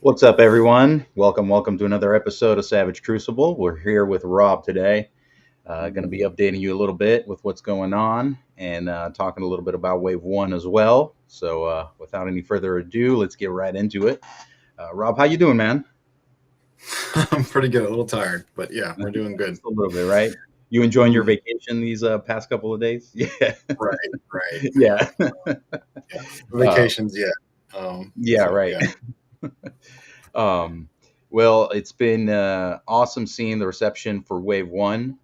What's up, everyone? Welcome to another episode of Savage Crucible. We're here with Rob today. Going to be updating you a little bit with what's going on and talking a little bit about Wave 1 as well. So without any further ado, let's get right into it. Rob, how you doing, man? I'm pretty good. A little tired, but yeah, we're doing good. Just a little bit, right? You enjoying your vacation these past couple of days? Yeah. Right. Yeah. Vacations, yeah. Yeah, right. Yeah. Well, it's been awesome seeing the reception for Wave 1.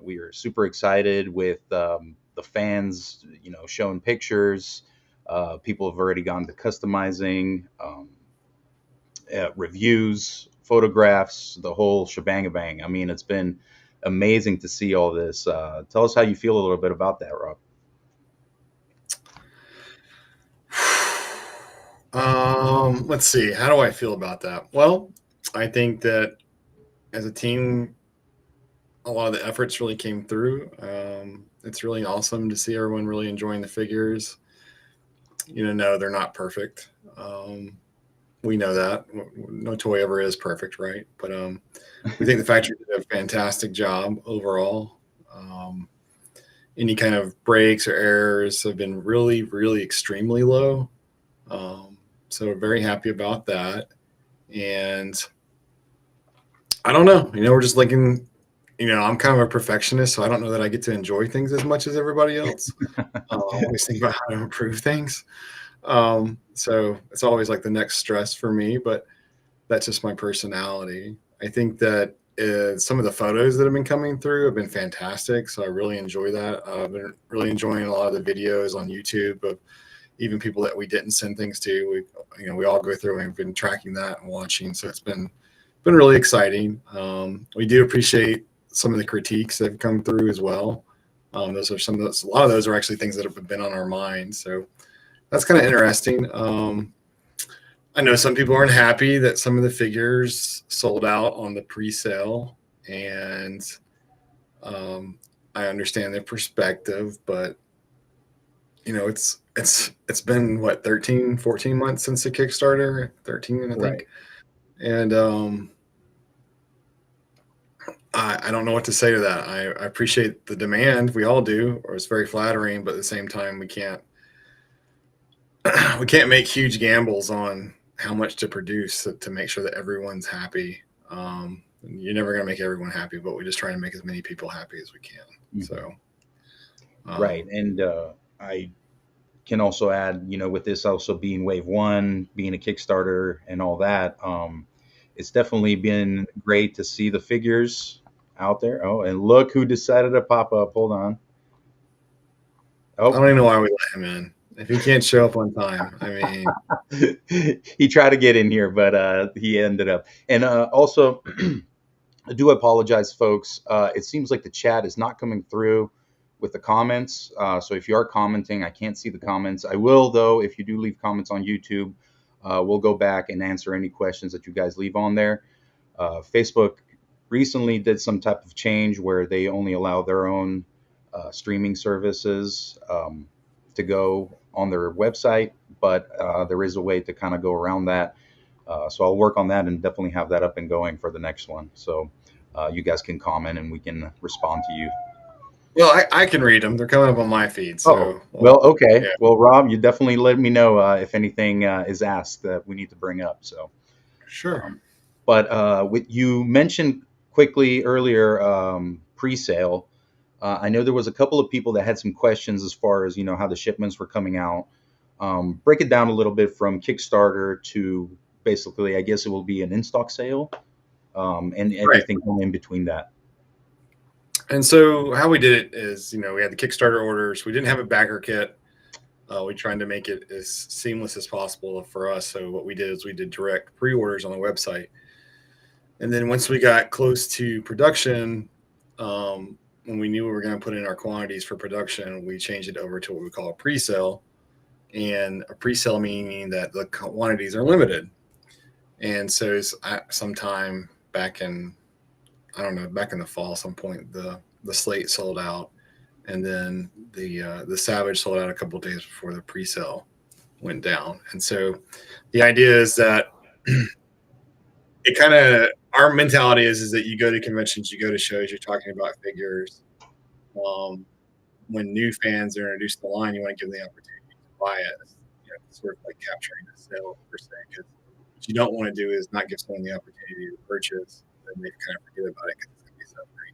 We are super excited with the fans, showing pictures. People have already gone to customizing, reviews, photographs, the whole shebang-a-bang. I mean, it's been amazing to see all this. Tell us how you feel a little bit about that, Rob. Let's see. How do I feel about that? Well, I think that as a team, a lot of the efforts really came through. It's really awesome to see everyone really enjoying the figures. No, they're not perfect. We know that. No toy ever is perfect, right? But we think the factory did a fantastic job overall. Any kind of breaks or errors have been really, really extremely low. So we're very happy about that. And I don't know, we're just looking, I'm kind of a perfectionist, so I don't know that I get to enjoy things as much as everybody else. I always think about how to improve things. So it's always like the next stress for me, but that's just my personality. I think that some of the photos that have been coming through have been fantastic. So I really enjoy that. I've been really enjoying a lot of the videos on YouTube of even people that we didn't send things to. We all go through and we've been tracking that and watching. So it's been really exciting. We do appreciate some of the critiques that have come through as well. Those are a lot of those are actually things that have been on our minds. So that's kind of interesting. I know some people aren't happy that some of the figures sold out on the pre-sale, and I understand their perspective, but it's been what, 13, 14 months since the Kickstarter, 13, I think. Right. And I don't know what to say to that. I appreciate the demand. We all do, or it's very flattering, but at the same time, we can't make huge gambles on how much to produce to make sure that everyone's happy. You're never going to make everyone happy, but we just try to make as many people happy as we can. Mm-hmm. So, right. And I can also add, with this also being Wave 1, being a Kickstarter and all that, it's definitely been great to see the figures out there. Oh, and look who decided to pop up. Hold on. Oh, I don't even know why we let him in. If he can't show up on time, I mean, he tried to get in here, but he ended up. And also, I do apologize, folks. It seems like the chat is not coming through with the comments. So if you are commenting, I can't see the comments. I will, though, if you do leave comments on YouTube, we'll go back and answer any questions that you guys leave on there. Facebook recently did some type of change where they only allow their own streaming services to go on their website, but there is a way to kind of go around that. So I'll work on that and definitely have that up and going for the next one. So you guys can comment and we can respond to you. Well, I can read them. They're coming up on my feed. So, well, okay. Yeah. Well, Rob, you definitely let me know if anything is asked that we need to bring up. So, sure. But you mentioned quickly earlier pre-sale. I know there was a couple of people that had some questions as far as how the shipments were coming out. Break it down a little bit from Kickstarter to basically, I guess it will be an in-stock sale, and Right. everything in between that. And so how we did it is, we had the Kickstarter orders. We didn't have a backer kit. We tried to make it as seamless as possible for us. So what we did is we did direct pre-orders on the website. And then once we got close to production, when we knew we were going to put in our quantities for production, we changed it over to what we call a pre-sale. And a pre-sale meaning that the quantities are limited. And so it's sometime back in, I don't know, back in the fall, some point, the slate sold out, and then the Savage sold out a couple of days before the pre-sale went down. And so the idea is that it kind of, our mentality is that you go to conventions, you go to shows, you're talking about figures. Um, when new fans are introduced to the line, you want to give them the opportunity to buy it. Sort of like capturing the sale per se. Because what you don't want to do is not give someone the opportunity to purchase, and they kind of forget about it because it's going to be so great.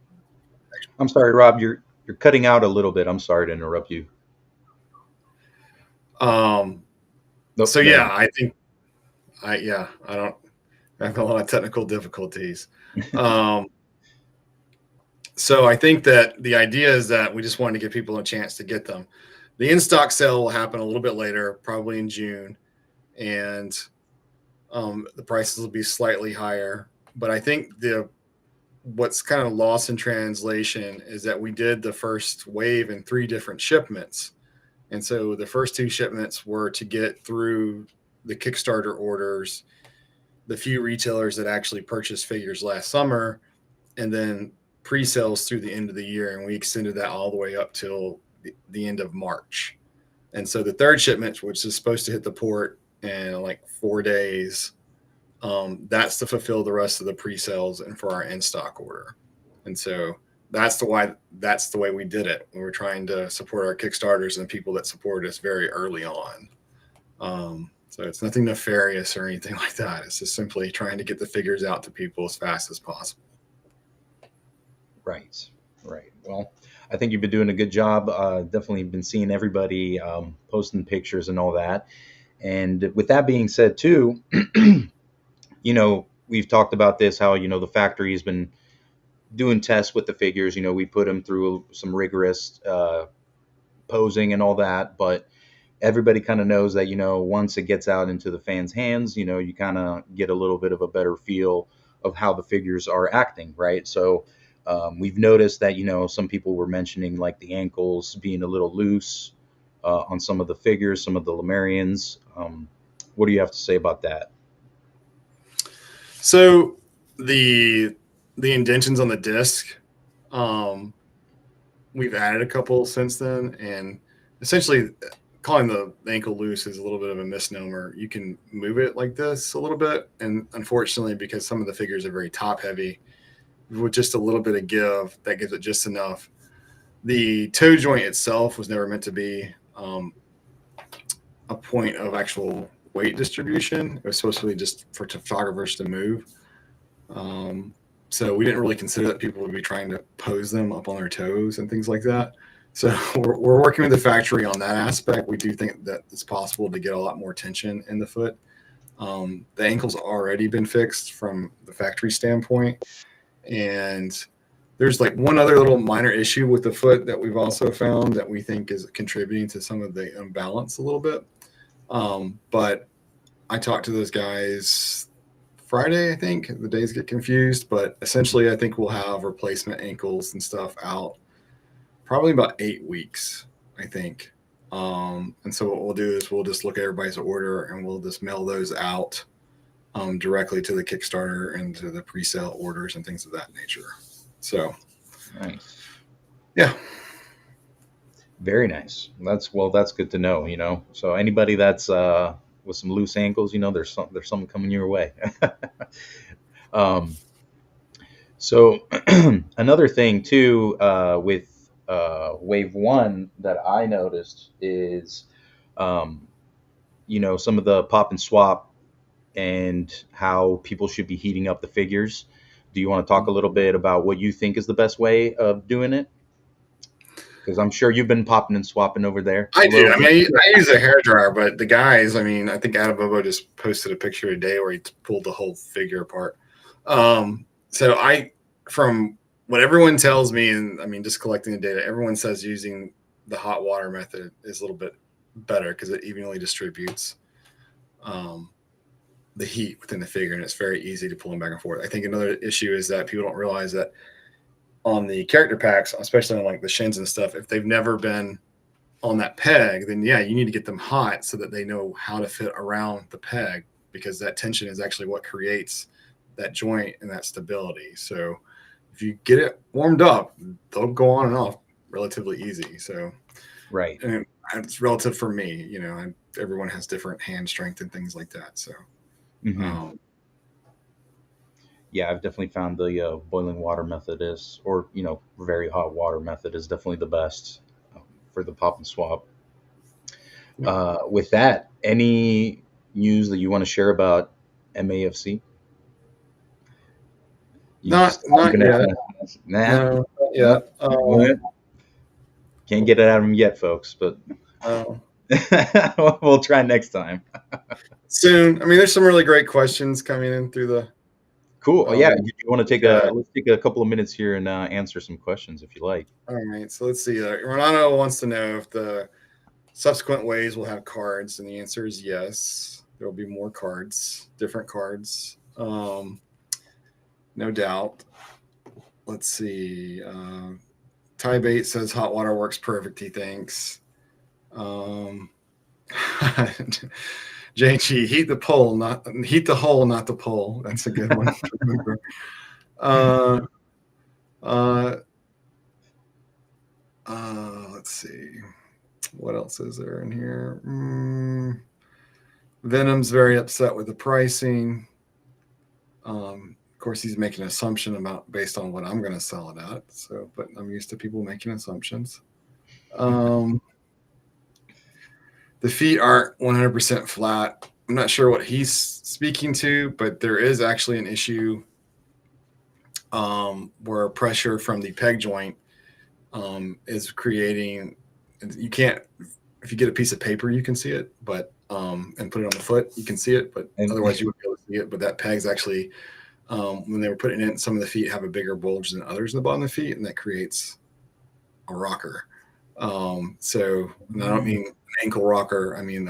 I'm sorry, Rob, you're cutting out a little bit. I'm sorry to interrupt you. Um, Nope, so there yeah, you I think I don't I have a lot of technical difficulties. Um, so I think that the idea is that we just wanted to give people a chance to get them. The in-stock sale will happen a little bit later, probably in June, and the prices will be slightly higher. But I think what's kind of lost in translation is that we did the first wave in 3 different shipments. And so the first 2 shipments were to get through the Kickstarter orders, the few retailers that actually purchased figures last summer, and then pre-sales through the end of the year. And we extended that all the way up till the end of March. And so the third shipment, which is supposed to hit the port in like 4 days, that's to fulfill the rest of the pre-sales and for our in-stock order. And so that's the way we did it. We were trying to support our Kickstarters and the people that supported us very early on. So it's nothing nefarious or anything like that. It's just simply trying to get the figures out to people as fast as possible. Right, right. Well, I think you've been doing a good job. Definitely been seeing everybody posting pictures and all that. And with that being said, too, we've talked about this, how, the factory has been doing tests with the figures. We put them through some rigorous posing and all that. But everybody kind of knows that, once it gets out into the fans' hands, you kind of get a little bit of a better feel of how the figures are acting, right? So we've noticed that, some people were mentioning like the ankles being a little loose on some of the figures, some of the Lemurians. What do you have to say about that? So the indentions on the disc, we've added a couple since then, and essentially calling the ankle loose is a little bit of a misnomer. You can move it like this a little bit, and unfortunately, because some of the figures are very top heavy, with just a little bit of give, that gives it just enough. The toe joint itself was never meant to be a point of actual weight distribution. It was supposed to be just for photographers to move. So we didn't really consider that people would be trying to pose them up on their toes and things like that. So we're working with the factory on that aspect. We do think that it's possible to get a lot more tension in the foot. The ankle's already been fixed from the factory standpoint. And there's like one other little minor issue with the foot that we've also found that we think is contributing to some of the imbalance a little bit. But I talked to those guys Friday, I think. The days get confused, but essentially I think we'll have replacement ankles and stuff out probably about 8 weeks, I think. And so what we'll do is we'll just look at everybody's order and we'll just mail those out directly to the Kickstarter and to the pre-sale orders and things of that nature. So, Nice. Yeah. Very nice. That's good to know. So anybody that's with some loose ankles, there's something coming your way. um, so another thing too, with wave one that I noticed is, some of the pop and swap and how people should be heating up the figures. Do you want to talk a little bit about what you think is the best way of doing it? Because I'm sure you've been popping and swapping over there I a do. little I bit. mean, I use a hair dryer, but the guys, I mean, I think Adam Bobo just posted a picture today where he pulled the whole figure apart. So from what everyone tells me, and I mean, just collecting the data, everyone says using the hot water method is a little bit better because it evenly distributes um, the heat within the figure, and it's very easy to pull them back and forth. I think another issue is that people don't realize that on the character packs, especially on like the shins and stuff, if they've never been on that peg, then yeah, you need to get them hot so that they know how to fit around the peg, because that tension is actually what creates that joint and that stability. So if you get it warmed up, they'll go on and off relatively easy. So, Right. and it's relative for me, you know, and everyone has different hand strength and things like that. So, Hmm. um, Yeah, I've definitely found the boiling water method is, or very hot water method is definitely the best for the pop and swap. With that, any news that you want to share about MAFC? You still not haven't been yet. at nah, No, not no, yet. can't get it out of them yet, folks. But Uh, we'll try next time. soon. I mean, there's some really great questions coming in through the Cool. Yeah, um, you want to take a chat. let's take a couple of minutes here and answer some questions if you like. All right, so let's see. Ronaldo wants to know if the subsequent waves will have cards, and the answer is yes. There will be more cards, different cards, no doubt. Let's see. Ty Bate says hot water works perfect. He thinks. Um, JG, heat the hole, not the pole. That's a good one to remember. Uh, uh, let's see. What else is there in here? Venom's very upset with the pricing. Of course, he's making an assumption about based on what I'm going to sell it at. So, but I'm used to people making assumptions. Um, the feet aren't 100% flat. I'm not sure what he's speaking to, but there is actually an issue where pressure from the peg joint is creating. You can't. If you get a piece of paper, you can see it, but and put it on the foot, you can see it, but And otherwise you wouldn't be able to see it. But that peg's actually when they were putting it in, some of the feet have a bigger bulge than others in the bottom of the feet, and that creates a rocker. So and I don't mean an ankle rocker. I mean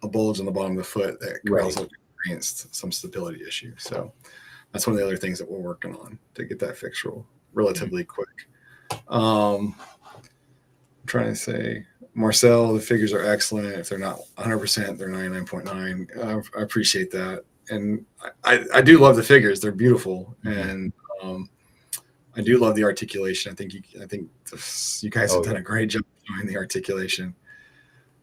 a bulge on the bottom of the foot that right. also experienced some stability issue. So that's one of the other things that we're working on to get that fixed relatively quick. I'm trying to say, Marcel, the figures are excellent. If they're not 100%, they're 99.9. I appreciate that. And I do love the figures. They're beautiful. Mhm. And I do love the articulation. I think you guys have Oh done yeah. a great job showing the articulation.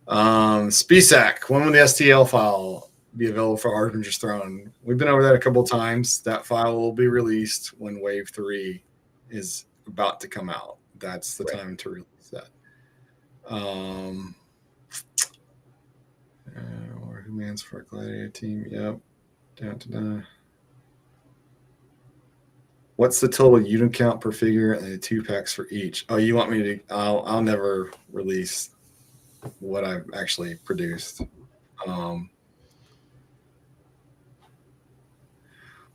SPSAC, when will the STL file be available for Harbinger's Throne? We've been over that a couple of times. That file will be released when Wave 3 is about to come out. That's the Right. time to release that. Or who mans for a gladiator team? Yep. Da. What's the total unit count per figure and the 2 packs for each? Oh, you want me to? I'll never release what I've actually produced.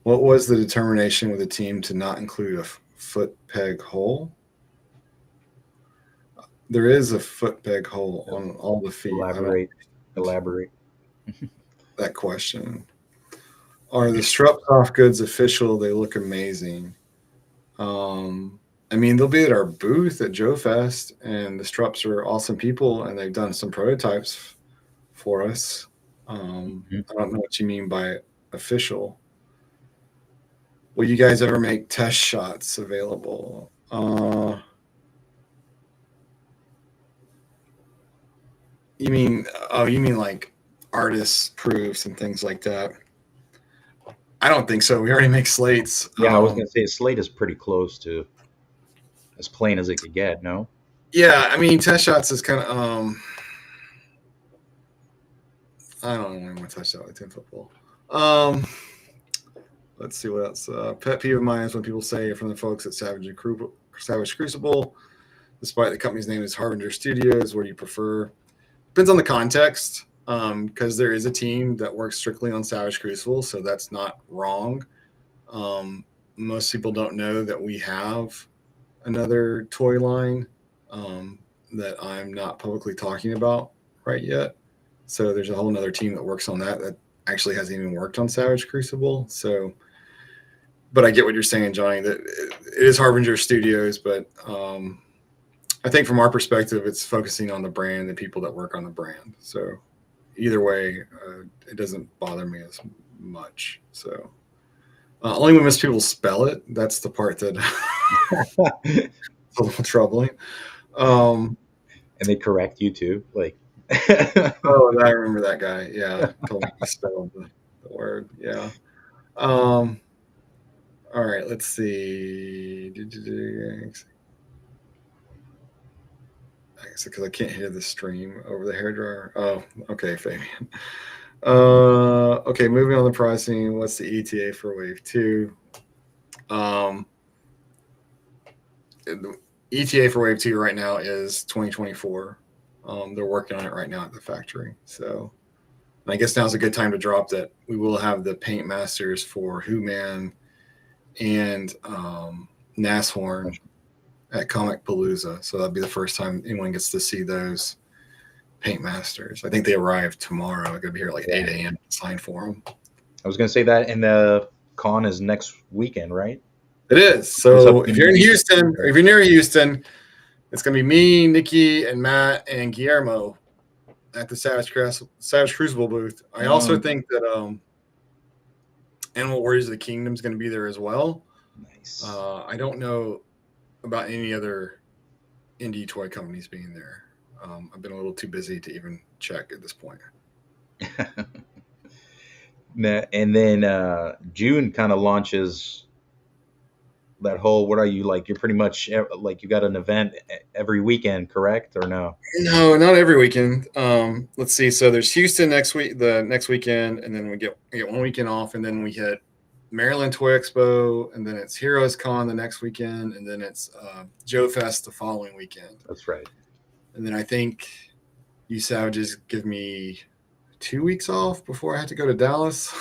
What was the determination with the team to not include a foot peg hole? There is a foot peg hole on all the feet. I don't Elaborate. that question. Are the strap soft goods official? They look amazing. I mean, they'll be at our booth at Joe Fest, and the Strups are awesome people, and they've done some prototypes for us. Mhm. I don't know what you mean by official. Will you guys ever make test shots available? You mean, oh, you mean like artist proofs and things like that? I don't think so. We already make slates. Yeah, I was gonna say Slate is pretty close to as plain as it could get. No. Yeah, I mean, test shots is kind of I don't know when to touch that with 10 football. Um, let's see what else. Pet peeve of mine is when people say from the folks at Savage Crucible, despite the company's name is Harbinger Studios, what do you prefer? Depends on the context, because there is a team that works strictly on Savage Crucible, so that's not wrong. Um, Most people don't know that we have another toy line um, that I'm not publicly talking about right yet. So there's a whole other team that works on that actually hasn't even worked on Savage Crucible. So, but I get what you're saying, Johnny. That it is Harbinger Studios, but I think from our perspective, it's focusing on the brand, the people that work on the brand. So either way, it doesn't bother me as much. So only when most people spell it, that's the part that And a little troubling. Um, they correct you too, like. oh, I remember that guy. Yeah, told me to spell the word. Yeah. Um, all right. Let's see. I guess because I can't hear the stream over the hairdryer. Oh, okay, Fabian. Okay, moving on to pricing. What's the ETA for Wave 2? Um, the ETA for Wave 2 right now is 2024. They're working on it right now at the factory. So I guess now's a good time to drop that we will have the paint masters for Who Man and Nashorn at Comic Palooza. So that'll be the first time anyone gets to see those paint masters. I think they arrive tomorrow. I'm gonna be here at like 8 a.m. to sign for them. I was gonna say that, and the con is next weekend, right? It is. So if you're in Houston, or if you're near Houston, it's gonna be me, Nikki, and Matt and Guillermo at the Savage Crucible booth. I also think that Animal Warriors of the Kingdom is going to be there as well. Nice. I don't know about any other indie toy companies being there. I've been a little too busy to even check at this point. And then June kind of launches that whole. What are you like? You're pretty much like you got an event every weekend, correct or no? No, not every weekend. Let's see. So there's Houston the next weekend, and then we get 1 weekend off, and then we hit Maryland Toy Expo, and then it's Heroes Con the next weekend, and then it's Joe Fest the following weekend. That's right. And then I think you Savages give me 2 weeks off before I have to go to Dallas.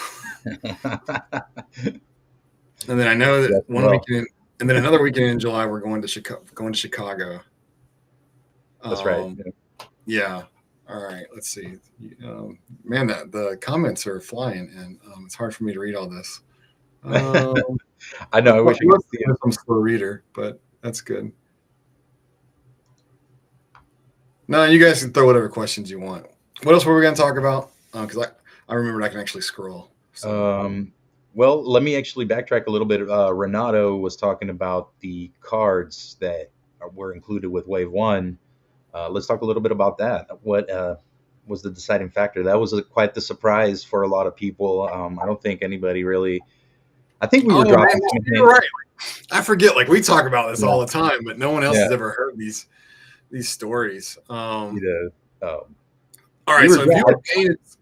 And then I know that one weekend, and then another weekend in July, we're going to Chicago. That's right. Yeah. All right. Let's see. Man, the comments are flying, and it's hard for me to read all this. I know. I wish you could see it. I'm a slow reader, but that's good. No, you guys can throw whatever questions you want. What else were we going to talk about? Because I remembered I can actually scroll. So. Well, let me actually backtrack a little bit. Renato was talking about the cards that were included with Wave 1. Let's talk a little bit about that. What was the deciding factor? That was quite the surprise for a lot of people. I don't think anybody really. I think we were dropping. Man, you're right. I forget. Like we talk about this all the time, but no one else has ever heard these stories. All right. So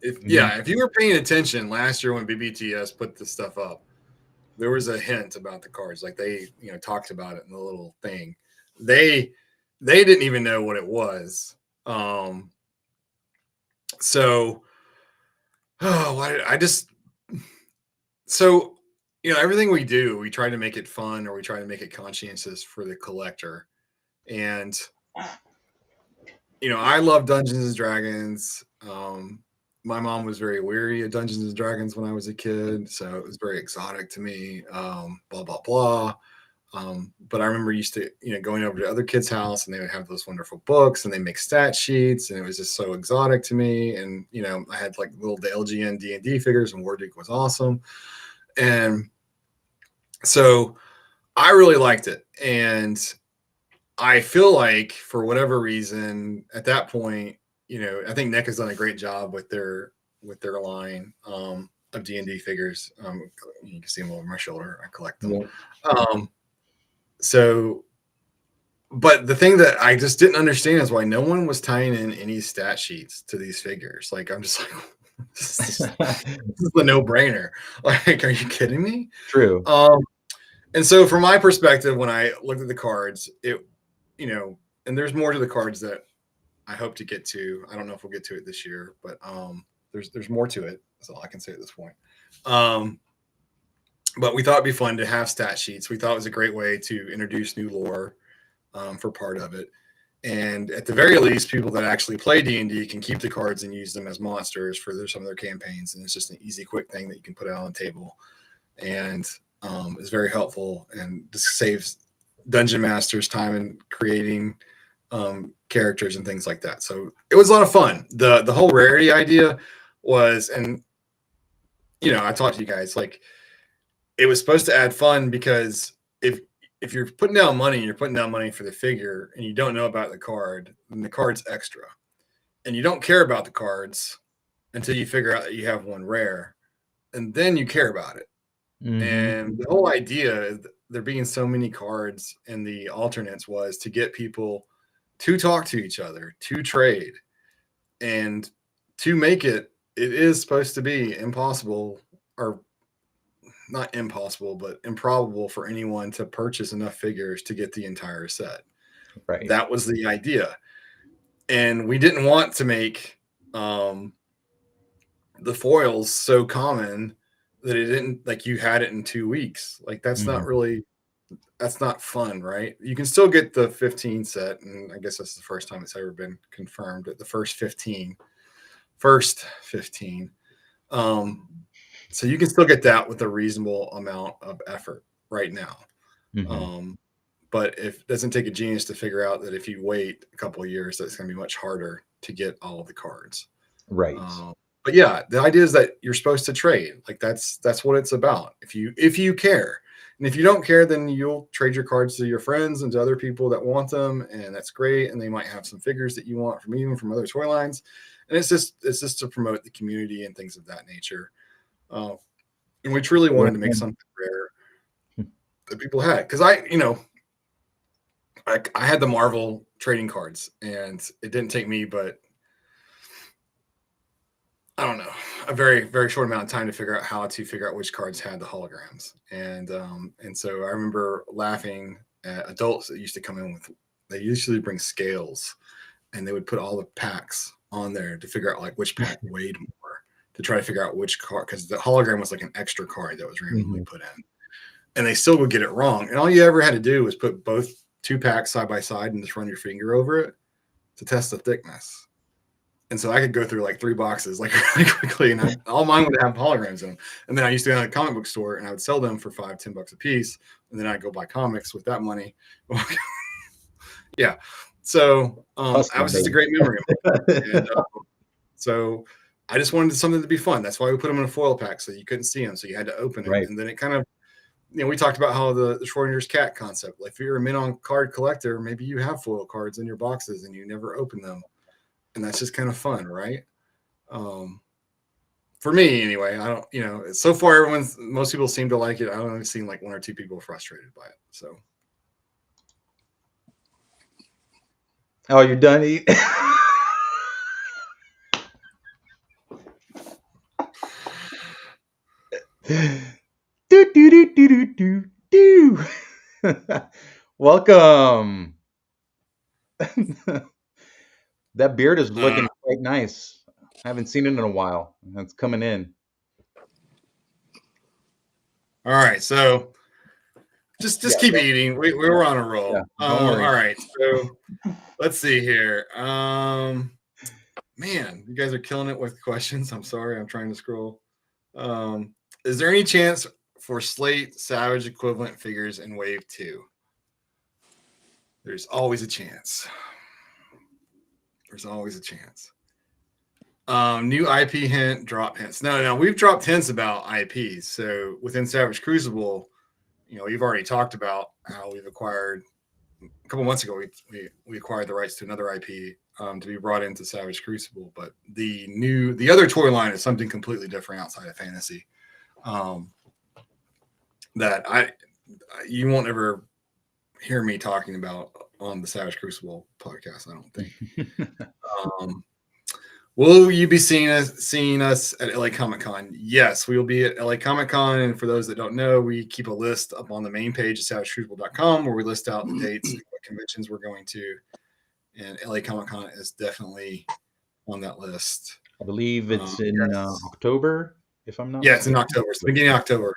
if you were paying attention last year when BBTS put this stuff up, there was a hint about the cards. Like they talked about it in the little thing. They didn't even know what it was. Everything we do, we try to make it fun or we try to make it conscientious for the collector. And, I love Dungeons and Dragons. My mom was very weary of Dungeons and Dragons when I was a kid, so it was very exotic to me. Blah, blah, blah. But I remember used to, going over to other kids' house and they would have those wonderful books and they make stat sheets and it was just so exotic to me. And, I had like the LGN D&D figures and Wardick was awesome. And so I really liked it. And I feel like for whatever reason at that point, I think Nick has done a great job with their line of D&D figures. You can see them over my shoulder. I collect them. Yeah. But the thing that I just didn't understand is why no one was tying in any stat sheets to these figures. Like, I'm just like, This is a no-brainer. Like, are you kidding me? True. And so from my perspective, when I looked at the cards, and there's more to the cards that I hope to get to. I don't know if we'll get to it this year, but there's more to it. That's all I can say at this point. But we thought it'd be fun to have stat sheets. We thought it was a great way to introduce new lore for part of it. And at the very least, people that actually play D&D can keep the cards and use them as monsters for some of their campaigns. And it's just an easy, quick thing that you can put out on the table. And it's very helpful and just saves dungeon masters time in creating characters and things like that. So it was a lot of fun. The whole rarity idea was, and I talked to you guys, like, it was supposed to add fun because if you're putting down money and you're putting down money for the figure and you don't know about the card, then the card's extra. And you don't care about the cards until you figure out that you have one rare. And then you care about it. Mm-hmm. And the whole idea, there being so many cards in the alternates, was to get people to talk to each other, to trade, and to make it is supposed to be impossible, or not impossible, but improbable for anyone to purchase enough figures to get the entire set. Right. That was the idea. And we didn't want to make the foils so common that it didn't, like, you had it in 2 weeks. Like, that's not really, that's not fun, right? You can still get the 15 set, and I guess that's the first time it's ever been confirmed at the first 15. So you can still get that with a reasonable amount of effort right now. But it doesn't take a genius to figure out that if you wait a couple of years, that's going to be much harder to get all of the cards. Right. But yeah, the idea is that you're supposed to trade. Like, that's what it's about. If you care. And if you don't care, then you'll trade your cards to your friends and to other people that want them, and that's great. And they might have some figures that you want from other toy lines. And it's just to promote the community and things of that nature. And we truly wanted to make something rare that people had. Because I had the Marvel trading cards, and it didn't take me but, I don't know, a very, very short amount of time to figure out which cards had the holograms. And so I remember laughing at adults that used to come in with, they usually bring scales, and they would put all the packs on there to figure out, like, which pack weighed more, to try to figure out which card, because the hologram was like an extra card that was randomly put in. And they still would get it wrong. And all you ever had to do was put both 2 packs side by side and just run your finger over it to test the thickness. And so I could go through like 3 boxes like really quickly, and all mine would have holograms in them. And then I used to go to a comic book store, and I would sell them for $5-10 a piece, and then I'd go buy comics with that money. Yeah. So that was just a great memory. And, so I just wanted something to be fun. That's why we put them in a foil pack, so you couldn't see them, so you had to open it. Right. And then it kind of, we talked about how the Schrodinger's cat concept. Like, if you're a min-on card collector, maybe you have foil cards in your boxes and you never open them. And that's just kind of fun, right? For me, anyway. I don't, so far most people seem to like it. I only seen like 1 or 2 people frustrated by it. So. Oh, you're done eating? do. Welcome. That beard is looking quite nice. I haven't seen it in a while. It's coming in. All right, so just keep eating. We were on a roll. Yeah, don't worry. All right, so let's see here. Man, you guys are killing it with questions. I'm sorry, I'm trying to scroll. Is there any chance for Slate Savage equivalent figures in Wave 2? There's always a chance. There's always a chance. New IP hint, drop hints. No, we've dropped hints about IPs. So within Savage Crucible, we've already talked about how we've acquired, a couple months ago, we acquired the rights to another IP to be brought into Savage Crucible. But the other toy line is something completely different outside of fantasy. That you won't ever hear me talking about on the Savage Crucible podcast, I don't think. Will you be seeing us at LA Comic Con? Yes, we will be at LA Comic Con. And for those that don't know, we keep a list up on the main page at savageCrucible.com where we list out the dates, what conventions we're going to. And LA Comic Con is definitely on that list. I believe it's in Yes. October, if I'm not Yeah, it's in mistaken. October. It's the beginning of October.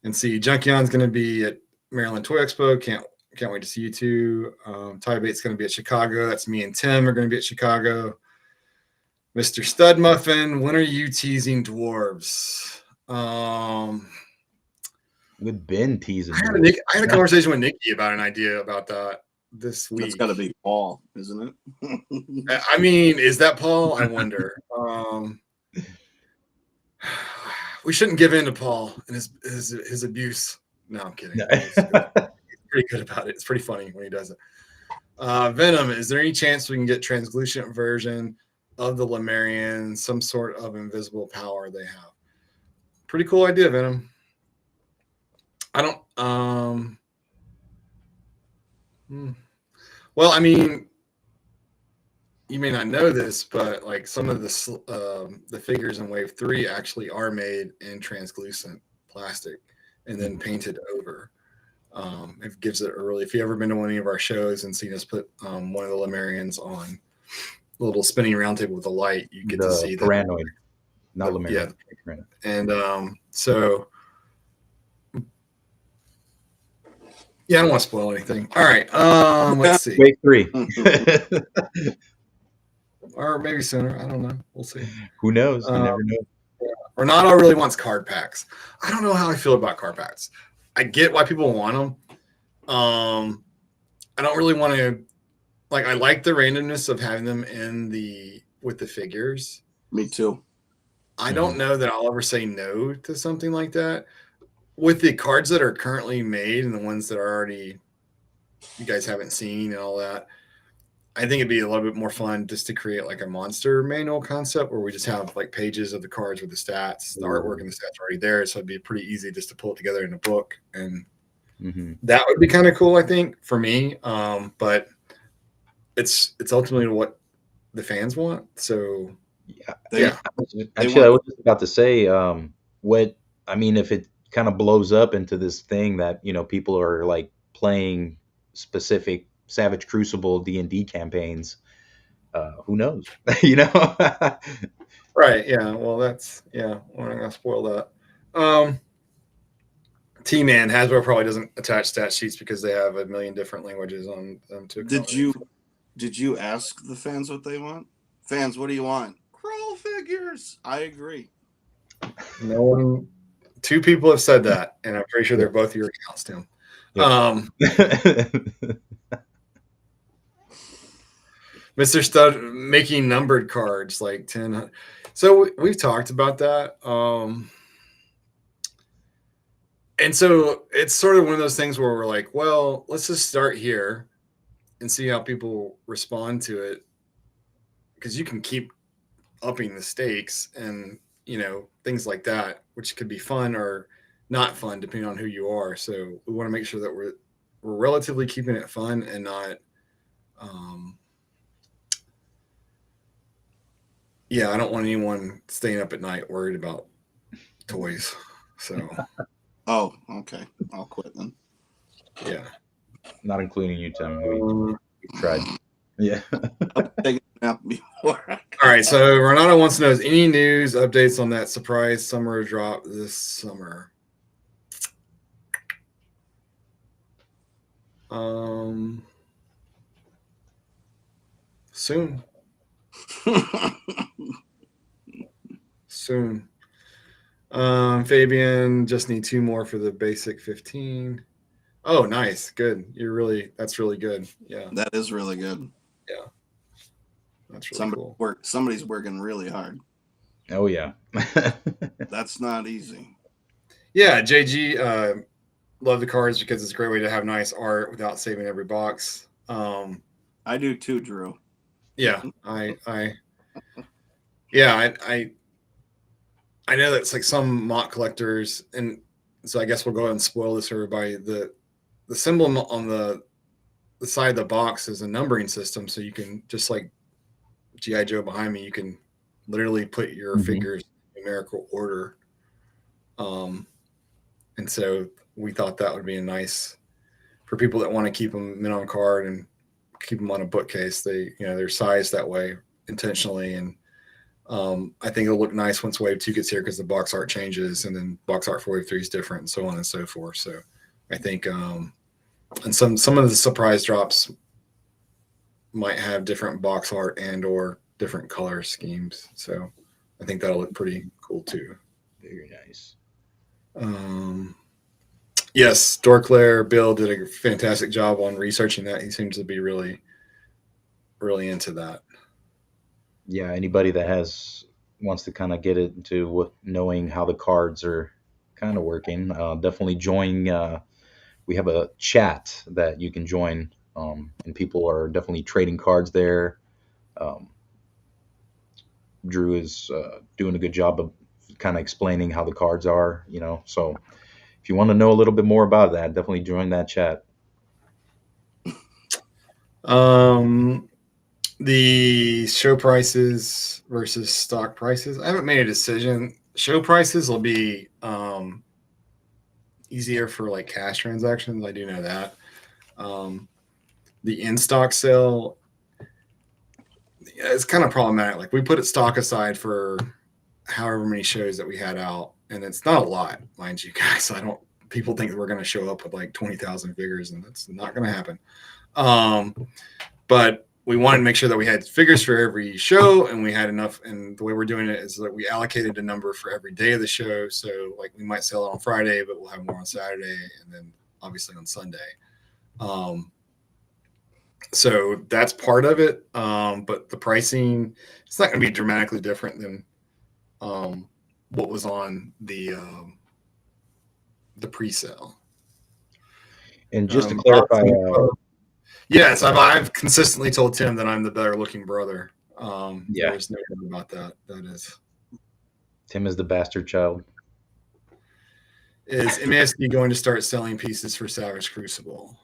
And see, Junkion's going to be at Maryland Toy Expo. Can't wait to see you two. Ty Bates going to be at Chicago. That's me and Tim are going to be at Chicago. Mr. Stud Muffin, when are you teasing dwarves? We've been teasing. I had a conversation with Nikki about an idea about that this week. That's got to be Paul, isn't it? I mean, is that Paul? I wonder. We shouldn't give in to Paul and his abuse. No, I'm kidding. He's pretty good about it. It's pretty funny when he does it. Venom, is there any chance we can get translucent version of the Lemurian, some sort of invisible power they have? Pretty cool idea, Venom. I don't. Well, I mean, you may not know this, but like some of the figures in Wave 3 actually are made in translucent plastic and then painted over. It gives it if you've ever been to one of our shows and seen us put one of the Lemurians on a little spinning round table with a light, you get to see Paranoid, not Lemurian. Yeah. And so, yeah, I don't want to spoil anything. All right. Let's see. Wave 3. Or maybe sooner. I don't know. We'll see. Who knows? You never know. Renato really wants card packs. I don't know how I feel about card packs. I get why people want them. I don't really want to. Like, I like the randomness of having them with the figures. Me too. I don't know that I'll ever say no to something like that. With the cards that are currently made and the ones that are already you guys haven't seen and all that, I think it'd be a little bit more fun just to create like a monster manual concept where we just have like pages of the cards with the stats, the artwork and the stats are already there. So it'd be pretty easy just to pull it together in a book. And that would be kind of cool, I think, for me. But it's ultimately what the fans want. So Actually, I was just about to say, if it kind of blows up into this thing that, people are like playing specific Savage Crucible D&D campaigns, who knows? Right. Yeah. Well, we're not gonna spoil that. T-Man, Hasbro probably doesn't attach stat sheets because they have a million different languages on them too. Did you ask the fans what they want? Fans, what do you want? Crawl figures. I agree. No one. 2 people have said that, and I'm pretty sure they're both your accounts, Tim. Mr. Stud making numbered cards like 10. So we've talked about that. And so it's sort of one of those things where we're like, well, let's just start here and see how people respond to it. Because you can keep upping the stakes and, things like that, which could be fun or not fun depending on who you are. So we want to make sure that we're relatively keeping it fun and not I don't want anyone staying up at night worried about toys. So oh, okay. I'll quit then. Yeah. Not including you, Tim. We tried. Yeah. All right. So Renato wants to know, is any news updates on that surprise summer drop this summer? Soon. Soon. Fabian, just need 2 more for the basic 15. Oh, nice. Good. That's really good. Yeah. That is really good. Yeah. That's really cool. Somebody's working really hard. Oh, yeah. That's not easy. Yeah. JG, love the cards because it's a great way to have nice art without saving every box. I do too, Drew. Yeah. I know that's like some mock collectors, and so I guess we'll go ahead and spoil this for everybody. The symbol on the side of the box is a numbering system, so you can just like GI Joe behind me, you can literally put your figures in numerical order. And so we thought that would be a nice for people that want to keep them mint on card and keep them on a bookcase. They're sized that way intentionally, and I think it'll look nice once Wave 2 gets here because the box art changes, and then box art for Wave 3 is different, and so on and so forth. So I think, and some of the surprise drops might have different box art and or different color schemes. So I think that'll look pretty cool too. Very nice. Yes, Dorclair Bill did a fantastic job on researching that. He seems to be really, really into that. Yeah, anybody that wants to kind of get into knowing how the cards are kind of working, definitely join. We have a chat that you can join, and people are definitely trading cards there. Drew is doing a good job of kind of explaining how the cards are, so if you want to know a little bit more about that, definitely join that chat. The show prices versus stock prices. I haven't made a decision. Show prices will be easier for like cash transactions. I do know that. The in-stock sale, it's kind of problematic. Like we put it stock aside for however many shows that we had out, and it's not a lot, mind you guys. People think we're going to show up with like 20,000 figures, and that's not going to happen. But we wanted to make sure that we had figures for every show, and we had enough. And the way we're doing it is that we allocated a number for every day of the show. So like we might sell it on Friday, but we'll have more on Saturday, and then obviously on Sunday. So that's part of it. But the pricing, it's not going to be dramatically different than what was on the pre-sale. And just to clarify, yes, I've consistently told Tim that I'm the better looking brother. Yeah. There's no doubt about that. That is. Tim is the bastard child. Is MASD going to start selling pieces for Savage Crucible?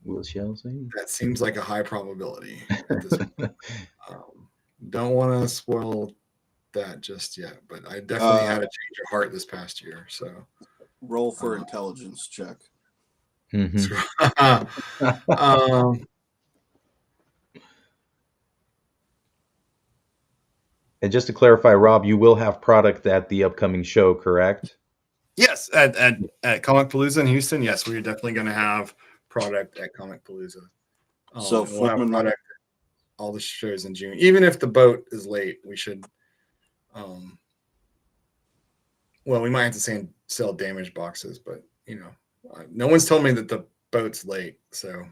We shall see. That seems like a high probability. At this point. Don't want to spoil that just yet, but I definitely had a change of heart this past year. So roll for intelligence check. And just to clarify, Rob, you will have product at the upcoming show, correct? Yes, at Comic Palooza in Houston. Yes, we're definitely going to have product at Comic Palooza. So we'll have product at all the shows in June. Even if the boat is late, we should. Well, we might have to sell damaged boxes, but no one's told me that the boat's late, so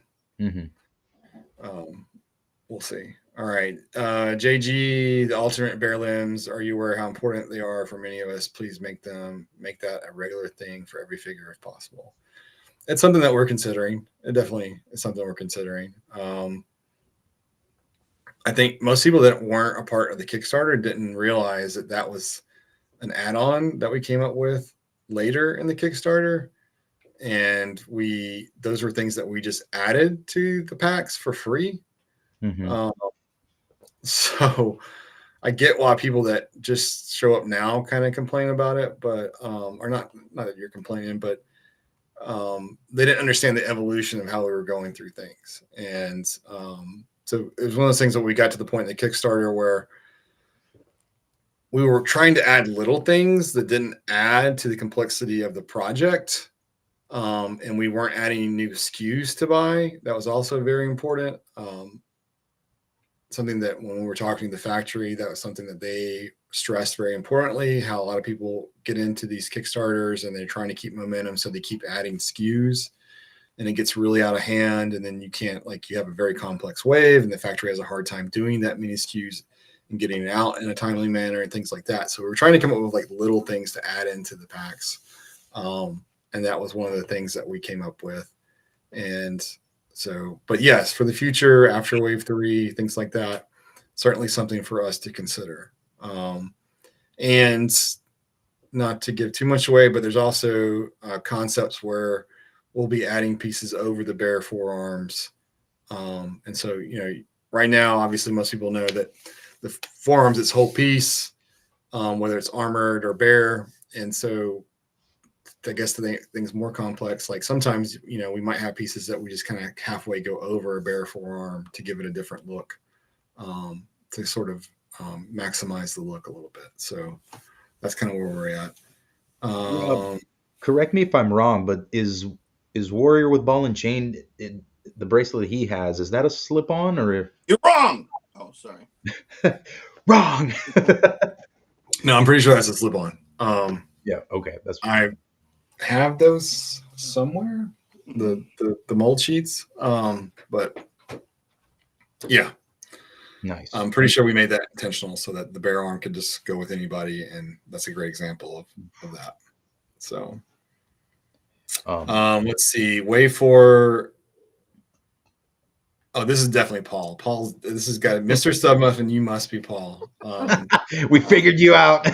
we'll see. All right, JG, the alternate bare limbs. Are you aware how important they are for many of us? Please make that a regular thing for every figure if possible. It's something that we're considering. It definitely is something we're considering. I think most people that weren't a part of the Kickstarter didn't realize that was an add-on that we came up with later in the Kickstarter. And those were things that we just added to the packs for free. So I get why people that just show up now kind of complain about it, but or not that you're complaining, but they didn't understand the evolution of how we were going through things. And so it was one of those things that we got to the point in the Kickstarter where we were trying to add little things that didn't add to the complexity of the project. And we weren't adding new SKUs to buy. That was also very important. Something that when we were talking to the factory, that was something that they stressed very importantly, how a lot of people get into these Kickstarters and they're trying to keep momentum. So they keep adding SKUs and it gets really out of hand. And then you have a very complex wave and the factory has a hard time doing that many SKUs and getting it out in a timely manner and things like that. So we were trying to come up with like little things to add into the packs. And that was one of the things that we came up with. And so, but yes, for the future, after Wave 3, things like that, certainly something for us to consider. And not to give too much away, but there's also concepts where we'll be adding pieces over the bare forearms And so, right now, obviously, most people know that the forearms, it's whole piece, whether it's armored or bare. And so I guess the thing's more complex. Like sometimes, we might have pieces that we just kind of halfway go over a bare forearm to give it a different look, to sort of maximize the look a little bit. So that's kind of where we're at. Correct me if I'm wrong, but is Warrior with Ball and Chain, the bracelet he has, is that a slip on or You're wrong. Oh, sorry. wrong? No, I'm pretty sure that's a slip on. Yeah, okay, that's I have those somewhere, the mold sheets. But yeah, nice. I'm pretty sure we made that intentional so that the bare arm could just go with anybody, and that's a great example of that. So let's see. Way for. Oh, this is definitely Paul. This has got Mr. Stubmuffin. You must be Paul. We figured you out.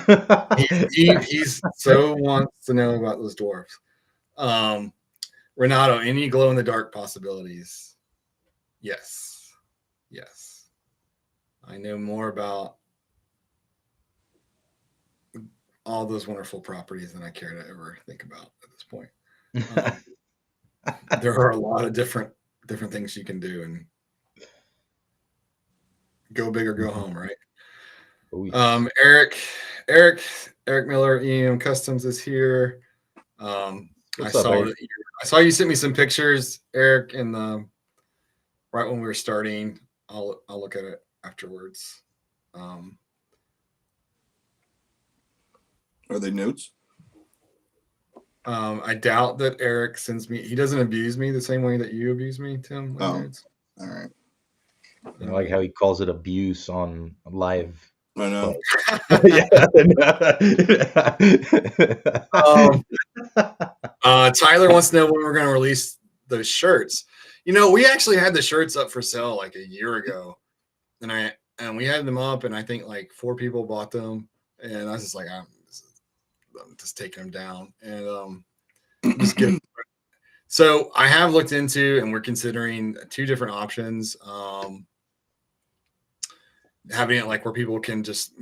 He's so wants to know about those dwarfs. Renato, any glow in the dark possibilities? Yes. I know more about all those wonderful properties than I care to ever think about at this point. There are a lot of different things you can do, and go big or go home, right? Oh, yeah. Eric Miller, EM Customs is here. What's up, Eric? I saw you sent me some pictures, Eric, and right when we were starting. I'll look at it afterwards. Are they notes? I doubt that Eric sends me. He doesn't abuse me the same way that you abuse me, Tim. Oh, all right. I like how he calls it abuse on live. I know. Tyler wants to know when we're going to release those shirts. We actually had the shirts up for sale like a year ago, and we had them up, and I think like 4 people bought them, and I was just like, I'm just taking them down, and just get. So I have looked into, and we're considering 2 different options. Having it like where people can just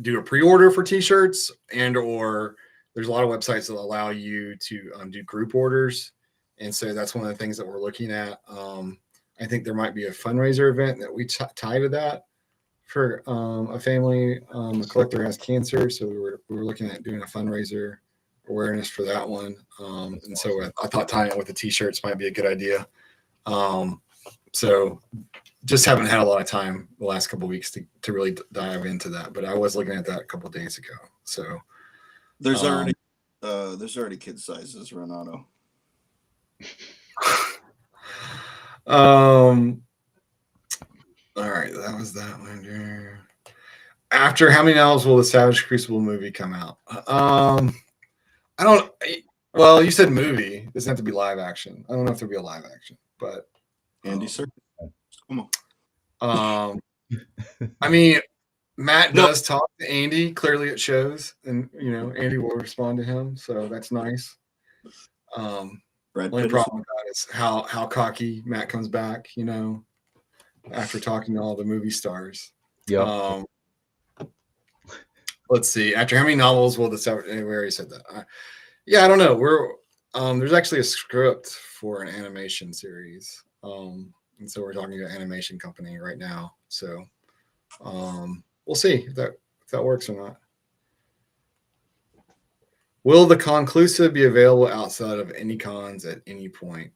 do a pre-order for t-shirts, or there's a lot of websites that allow you to do group orders. And so that's one of the things that we're looking at. I think there might be a fundraiser event that we tie to that for a family. A collector has cancer. So we were looking at doing a fundraiser awareness for that one. And so I thought tying it with the t-shirts might be a good idea. So just haven't had a lot of time the last couple of weeks to really dive into that, but I was looking at that a couple of days ago. So there's already kid sizes, Renato. All right, that was that one. After how many hours will the Savage Crucible movie come out? Well, you said movie. It doesn't have to be live action. I don't know if there'll be a live action, but Andy Serkis. Come on. I mean, Matt does talk to Andy. Clearly, it shows, and Andy will respond to him, so that's nice. Only problem with that is how cocky Matt comes back. After talking to all the movie stars. Yeah. Let's see. After how many novels will we already said that? I don't know. There's actually a script for an animation series. And so we're talking to an animation company right now. So we'll see if that works or not. Will the conclusive be available outside of any cons at any point?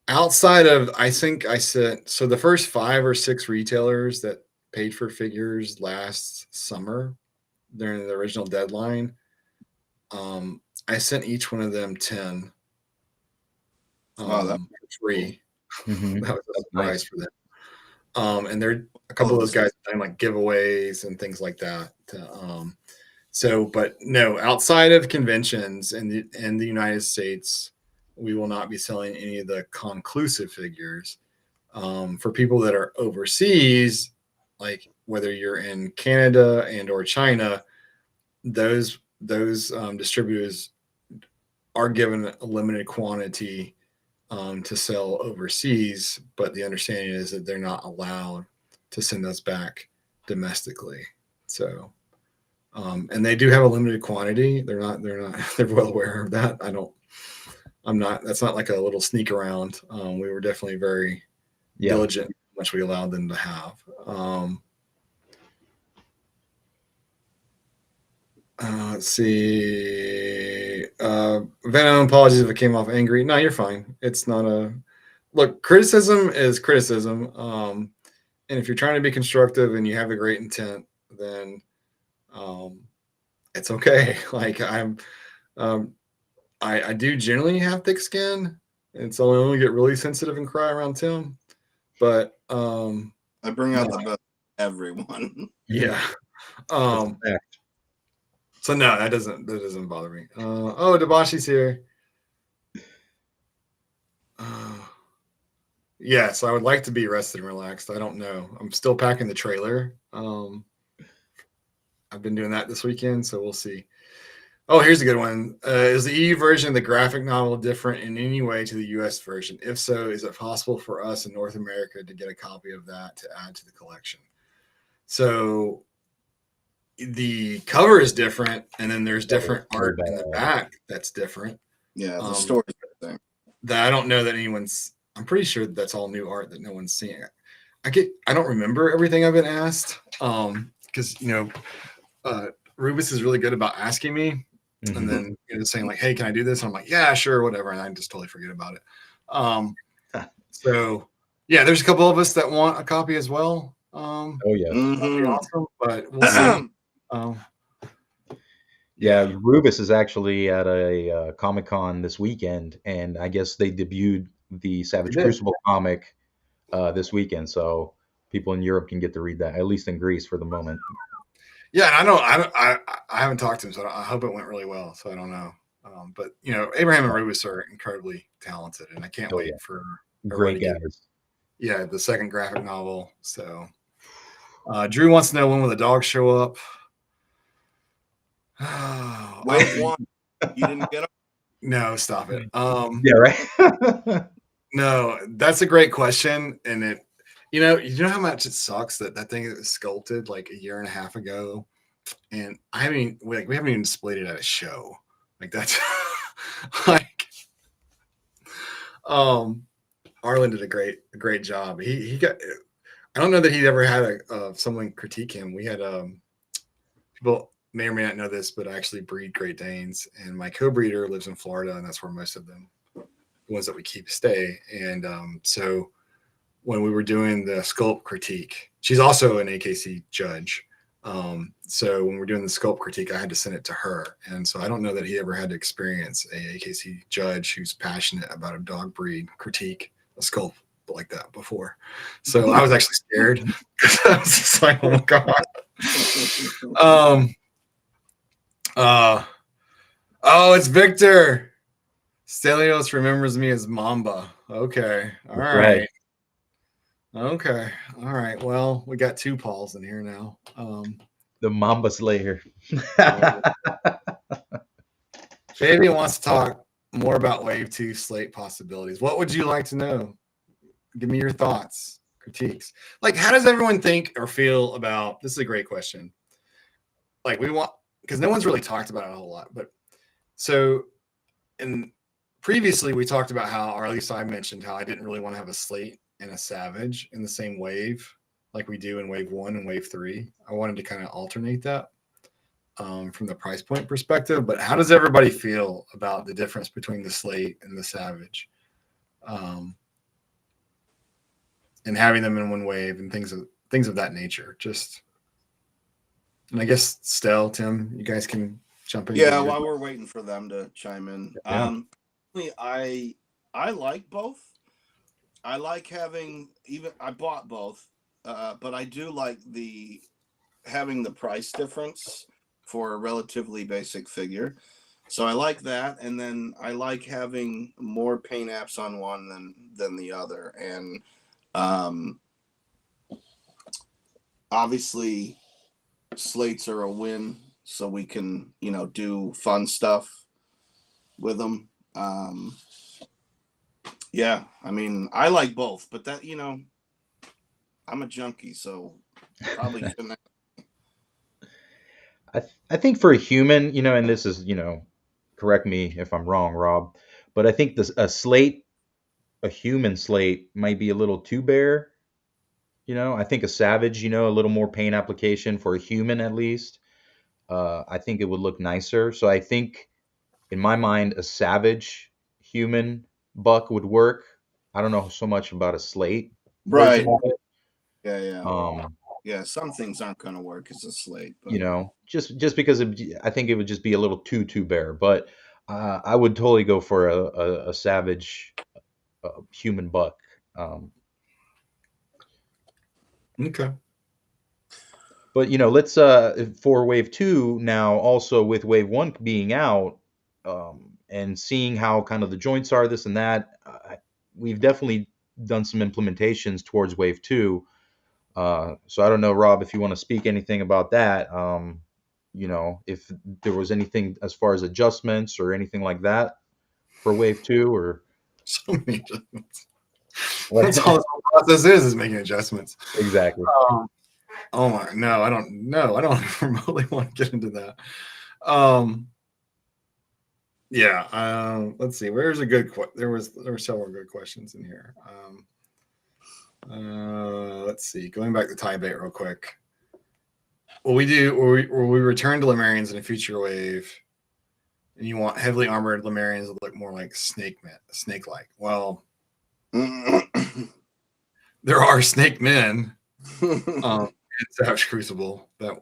Outside of, I think I said, so the first 5 or 6 retailers that paid for figures last summer during the original deadline, I sent each one of them 10. That free. Mm-hmm. That was a prize for them. And there a couple of those guys doing like giveaways and things like that. But no, outside of conventions in the United States, we will not be selling any of the conclusive figures. For people that are overseas, like whether you're in Canada and or China, those distributors are given a limited quantity to sell overseas, but the understanding is that they're not allowed to send those back domestically. So, and they do have a limited quantity. They're not, they're well aware of that. That's not like a little sneak around. We were definitely very diligent in how much we allowed them to have. Let's see. Venom, apologies if I came off angry. No, you're fine. It's not a look. Criticism is criticism. And if you're trying to be constructive and you have a great intent, then it's okay. Like I do generally have thick skin, and so I only get really sensitive and cry around Tim. But I bring out the best everyone. Yeah. So no, that doesn't bother me. Debashi's here. Yes, I would like to be rested and relaxed. I don't know. I'm still packing the trailer. I've been doing that this weekend, so we'll see. Oh, here's a good one. Is the EU version of the graphic novel different in any way to the US version? If so, is it possible for us in North America to get a copy of that to add to the collection? So the cover is different, and then there's different art in the back that's different. Yeah, the story's thing. That I don't know that anyone's. I'm pretty sure that's all new art that no one's seeing. I don't remember everything I've been asked, because Rubus is really good about asking me, and then saying like, "Hey, can I do this?" And I'm like, "Yeah, sure, whatever," and I just totally forget about it. So yeah, there's a couple of us that want a copy as well. Oh yeah, that'd be awesome, but we'll see. Yeah, Rubus is actually at a Comic-Con this weekend, and I guess they debuted the Savage Crucible comic this weekend, so people in Europe can get to read that, at least in Greece for the moment. Yeah, and I haven't talked to him, so I hope it went really well. So I don't know, but Abraham and Rubus are incredibly talented, and I can't wait for great guys. Yeah, the second graphic novel. So Drew wants to know, when will the dogs show up? Wave one. You didn't get them? No, stop it. Yeah, right. No, that's a great question, and it, you know how much it sucks that thing was sculpted like a year and a half ago, and we haven't even displayed it at a show. Like that's like, Arlen did a great job. He got. I don't know that he ever had someone critique him. We had people may or may not know this, but I actually breed Great Danes, and my co-breeder lives in Florida, and that's where most of them, the ones that we keep, stay. And so when we were doing the sculpt critique, she's also an AKC judge. So when we're doing the sculpt critique, I had to send it to her. And so I don't know that he ever had to experience a AKC judge who's passionate about a dog breed critique, a sculpt like that before. So I was actually scared. I was just like, oh my God. Oh, it's Victor. Stelios remembers me as Mamba. Okay. All right. Okay. All right. Well, we got two Pauls in here now. The Mamba Slayer. Fabian wants to talk more about Wave 2 slate possibilities. What would you like to know? Give me your thoughts, critiques. Like, how does everyone think or feel about this? Is a great question. Like, we want, because no one's really talked about it a whole lot. But so, and previously we talked about how, or at least I mentioned how I didn't really want to have a slate and a savage in the same wave like we do in wave 1 and wave 3. I wanted to kind of alternate that from the price point perspective. But how does everybody feel about the difference between the slate and the savage, and having them in one wave and things of that nature? Just, and I guess Stel, Tim, you guys can jump in. Yeah, while we're waiting for them to chime in. Yeah. I like both. I like having, I bought both, but I do like having the price difference for a relatively basic figure. So I like that, and then I like having more paint apps on one than the other. And obviously slates are a win, so we can do fun stuff with them. Yeah, I mean, I like both, but that I'm a junkie, so probably shouldn't. I think for a human, and this is, correct me if I'm wrong, Rob, but I think this a human slate might be a little too bare. I think a savage, a little more paint application for a human at least. I think it would look nicer. So I think in my mind, a savage human buck would work. I don't know so much about a slate version Right. of it. Yeah, yeah. Um, Yeah, some things aren't going to work as a slate, but just because I think it would just be a little too bare. But I would totally go for a savage human buck. Um, Okay. but let's for wave two now, also with wave one being out, and seeing how kind of the joints are, this and that. We've definitely done some implementations towards wave two. So I don't know, Rob, if you want to speak anything about that. If there was anything as far as adjustments or anything like that for wave two, or So many adjustments. what? That's all this whole process is making adjustments. Exactly. Oh my, no, I don't remotely want to get into that. Yeah, let's see. Where's a good there were several good questions in here. Let's see. Going back to tie bait real quick. Will we return to Lemurians in a future wave, and you want heavily armored Lemurians that look more like snake-like? Well, there are snake men in Savage Crucible that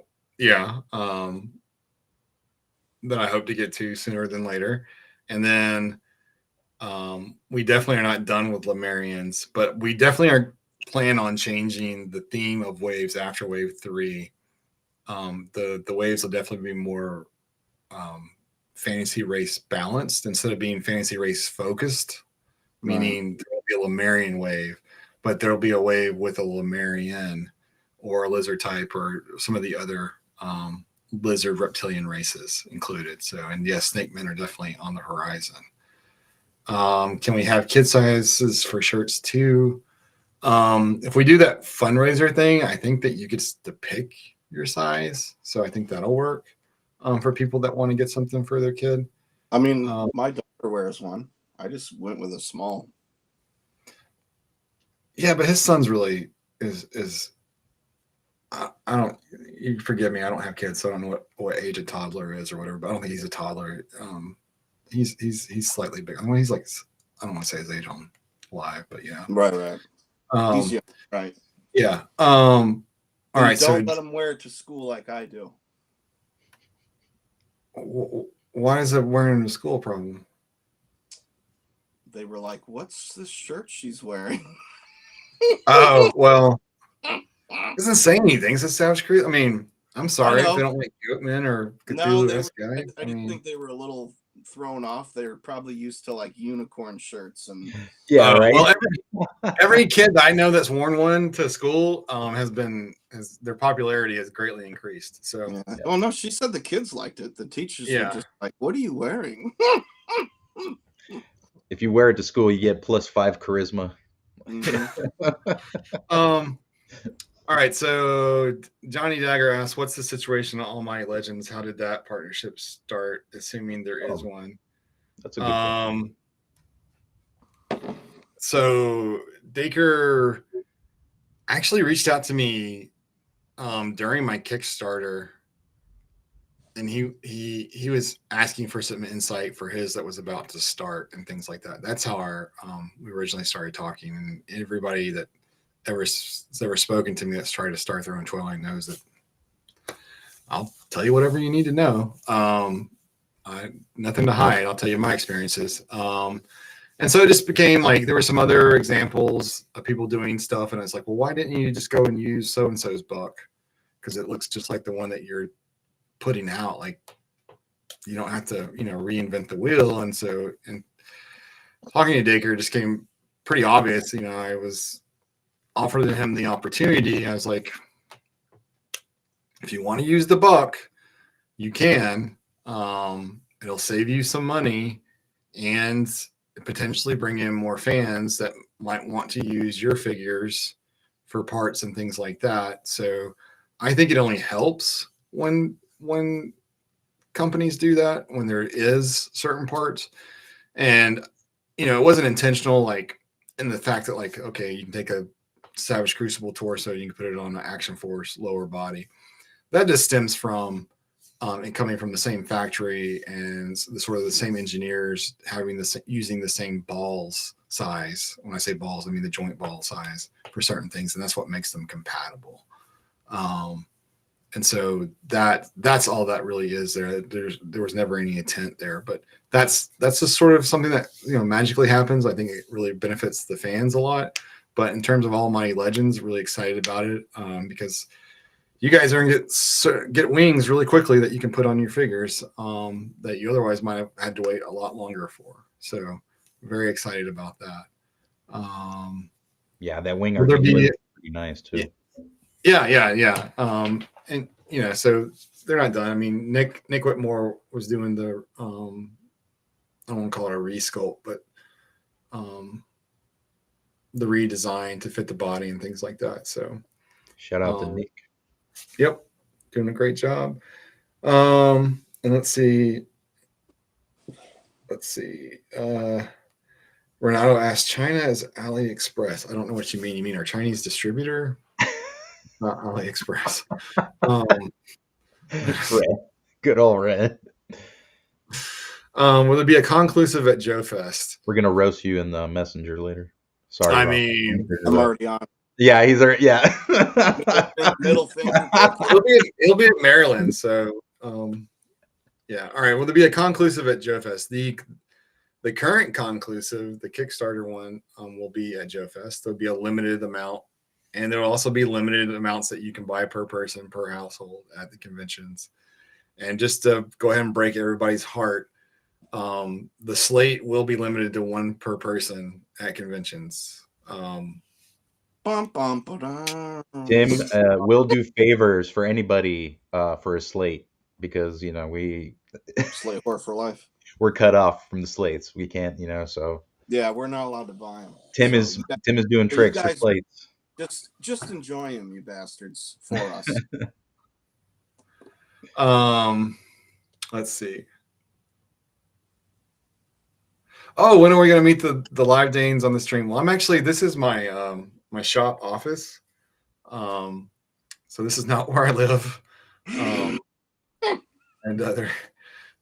that I hope to get to sooner than later. And then we definitely are not done with Lemurians, but we definitely are plan on changing the theme of waves after wave 3. The waves will definitely be more fantasy race balanced instead of being fantasy race focused, meaning there will be a Lemurian wave, but there'll be a wave with a Lemurian or a lizard type or some of the other lizard reptilian races included. So, and yes, snake men are definitely on the horizon. Can we have kid sizes for shirts too? If we do that fundraiser thing, I think that you get to pick your size. So I think that'll work for people that want to get something for their kid. I mean, my daughter wears one. I just went with a small. Yeah, but his son's really is I don't. You forgive me. I don't have kids, so I don't know what age a toddler is or whatever. But I don't think he's a toddler. He's slightly bigger. I mean, he's like, I don't want to say his age on live, but yeah. Right. He's young, right. Yeah. All right. Don't let him wear it to school like I do. Why is it wearing to school a problem? They were like, "What's this shirt she's wearing?" Oh well, it doesn't say anything. It's a Savage Creek. I mean, I'm sorry if they don't like Goatman or Cthulhu guy. I just think they were a little thrown off. They were probably used to like unicorn shirts and right. Well, every kid I know that's worn one to school has their popularity has greatly increased. So, yeah. Well, no, she said the kids liked it. The teachers were just like, "What are you wearing?" If you wear it to school, you get +5 charisma. All right, so Johnny Dagger asks, what's the situation on All Might Legends? How did that partnership start, assuming there is one? That's a good question. So Dacre actually reached out to me during my Kickstarter, and he was asking for some insight for his that was about to start and things like that. That's how we originally started talking, and everybody that ever spoken to me that's tried to start their own toy line knows that I'll tell you whatever you need to know. Nothing to hide. I'll tell you my experiences. And so it just became like there were some other examples of people doing stuff, and it's like, well, why didn't you just go and use so and so's buck? Because it looks just like the one that you're putting out. Like you don't have to, reinvent the wheel. And so, and talking to Dacre just came pretty obvious. I was offered him the opportunity. I was like, if you want to use the buck, you can. It'll save you some money, and potentially bring in more fans that might want to use your figures for parts and things like that. So I think it only helps when companies do that, when there is certain parts. And it wasn't intentional, like in the fact that, like, okay, you can take a Savage Crucible torso, you can put it on an Action Force lower body. That just stems from and coming from the same factory and the sort of the same engineers having using the same balls size. When I say balls, I mean the joint ball size for certain things, and that's what makes them compatible. And so that's all that really is there. There was never any intent there, but that's just sort of something that magically happens. I think it really benefits the fans a lot. But in terms of Almighty Legends, really excited about it because you guys are going to get wings really quickly that you can put on your figures that you otherwise might have had to wait a lot longer for. So very excited about that. Yeah, that wing articulation is pretty nice too. Yeah. And so they're not done. I mean, Nick Whitmore was doing the I don't want to call it a resculpt, but the redesign to fit the body and things like that. So shout out to Nick. Yep, doing a great job. And let's see. Renato asked, China is AliExpress. I don't know what you mean. You mean our Chinese distributor? Not AliExpress. Red. Good old Red. Will there be a conclusive at Joe Fest? We're gonna roast you in the messenger later. Sorry. I mean, I'm already on. Yeah, he's already. Yeah. Middle finger. It'll be at Maryland. So, yeah. All right. Will there be a conclusive at Joe Fest? The current conclusive, the Kickstarter one, will be at Joe Fest. There'll be a limited amount, and there will also be limited amounts that you can buy per person, per household at the conventions. And just to go ahead and break everybody's heart, the slate will be limited to one per person at conventions. Tim will do favors for anybody for a slate because we slate whore for life. We're cut off from the slates. We can't, so yeah, we're not allowed to buy them. Tim is doing tricks for slates. Just enjoy them, you bastards, for us. Let's see. Oh, when are we going to meet the live Danes on the stream? Well, this is my my shop office. So this is not where I live. And there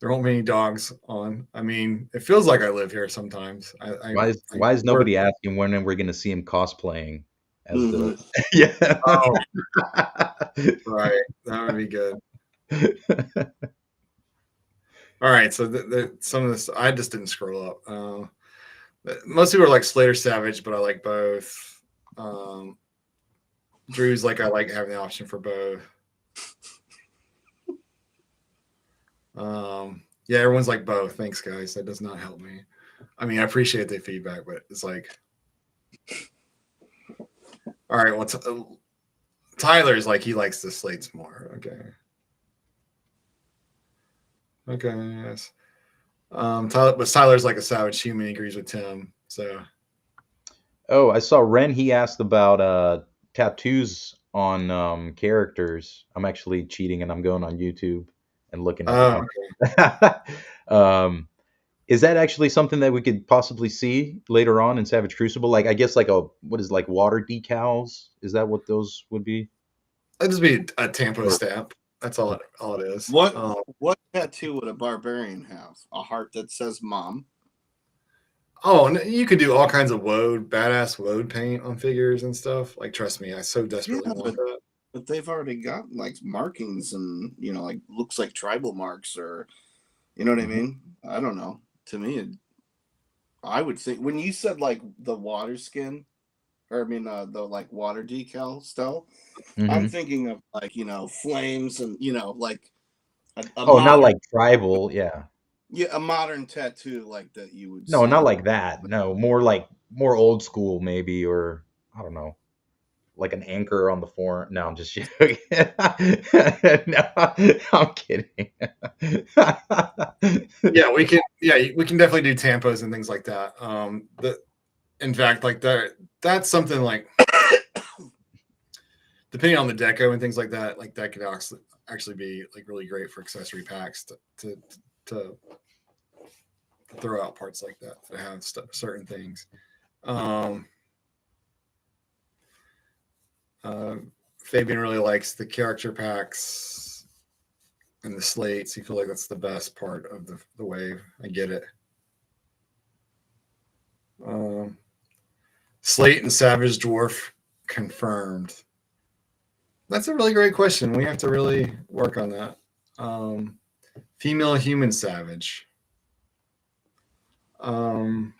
won't be any dogs on. I mean, it feels like I live here sometimes. Why is nobody asking when we're going to see him cosplaying as the yeah? Oh, right, that would be good. All right, so some of this I just didn't scroll up. Most people are like Slater Savage, but I like both. Drew's like I like having the option for both. Yeah, everyone's like both. Thanks, guys. That does not help me. I mean, I appreciate the feedback, but it's like, all right. Well, Tyler's like he likes the slates more. Okay. Yes. Tyler's like a savage human. He agrees with Tim. So. Oh, I saw Ren. He asked about tattoos on characters. I'm actually cheating, and I'm going on YouTube and looking at okay. Is that actually something that we could possibly see later on in Savage Crucible? Like, I guess like water decals? Is that what those would be? That'd just be a Tampo stamp. That's all it is. What tattoo would a barbarian have? A heart that says mom? Oh, you could do all kinds of badass woad paint on figures and stuff. Like, trust me, I so desperately want that. But they've already got like markings and like looks like tribal marks or you know what I mean? I don't know. To me, I would think when you said like the water skin, or I mean the like water decal style, I'm thinking of like flames and like not like tribal, yeah. Yeah, a modern tattoo like that you would. No, not like that. No, more old school maybe, or I don't know. like an anchor on the fore. No, I'm just joking. No, I'm kidding. Yeah, we can. Yeah, we can definitely do tampos and things like that. In fact, like that's something like depending on the deco and things like that could actually be like really great for accessory packs to throw out parts like that have certain things. Fabian really likes the character packs and the slates. You feel like that's the best part of the wave. I get it. Slate and Savage Dwarf confirmed. That's a really great question. We have to really work on that. Female human savage. Yep,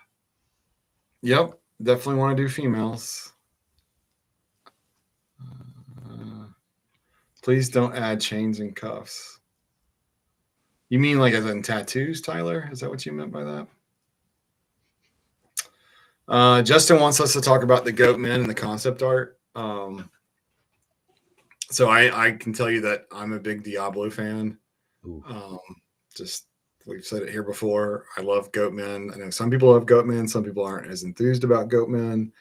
definitely want to do females. Please don't add chains and cuffs. You mean like as in tattoos, Tyler? Is that what you meant by that? Justin wants us to talk about the goat men and the concept art. So I can tell you that I'm a big Diablo fan. Just we've said it here before. I love goat men. I know some people love goat men. Some people aren't as enthused about goat men.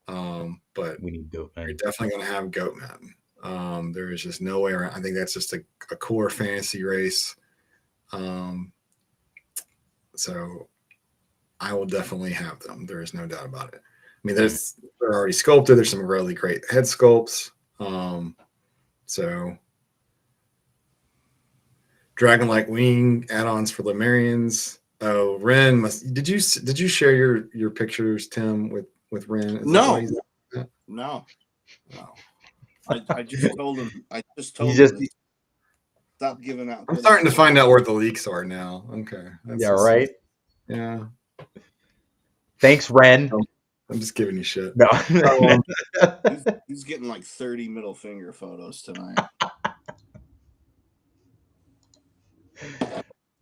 But we need goat men. You're definitely going to have goat men. There is just no way around. I think that's just a core fantasy race. So I will definitely have them. There is no doubt about it. I mean, they're already sculpted. There's some really great head sculpts. So dragon-like wing add-ons for Lemurians. Oh, Ren did you share your pictures, Tim, with Ren? No. I just told him. To stop giving out. I'm starting to find out where the leaks are now. Okay. Right. Yeah. Thanks, Ren. I'm just giving you shit. No. He's getting like 30 middle finger photos tonight.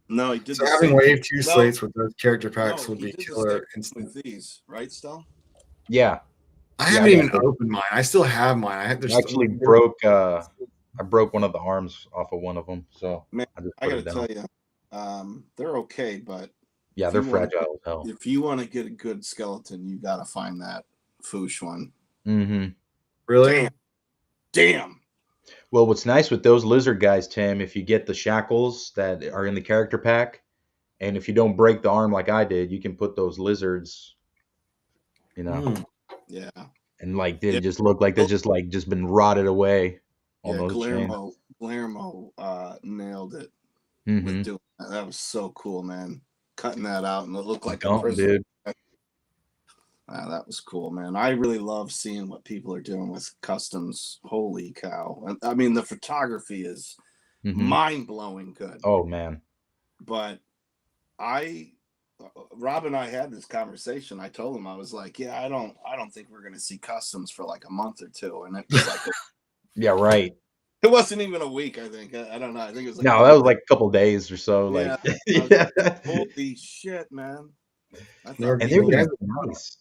No, he did. So having wave 2 slates with those character packs would be killer instant. With these, right, Stel? Yeah. I haven't even opened mine. I still have mine. I actually broke. I broke one of the arms off of one of them. So man, I gotta tell you, they're okay, but yeah, they're fragile as hell. If you want to get a good skeleton, you gotta find that Foosh one. Mm-hmm. Really? Damn. Well, what's nice with those lizard guys, Tim, if you get the shackles that are in the character pack, and if you don't break the arm like I did, you can put those lizards, Yeah. And like they just look like they're just been rotted away. Yeah, Guillermo nailed it with doing that. That was so cool, man. Cutting that out and it looked like a prison. Dude. That was cool, man. I really love seeing what people are doing with customs. Holy cow. I mean, the photography is mind-blowing good. Oh, man. But Rob and I had this conversation. I told him, I was like, yeah, I don't think we're going to see customs for like a month or two. And it was like, yeah, right. It wasn't even a week, I think. I don't know. I think it was like that was like a couple days or so. Yeah. Like, holy shit, man. And they're nice.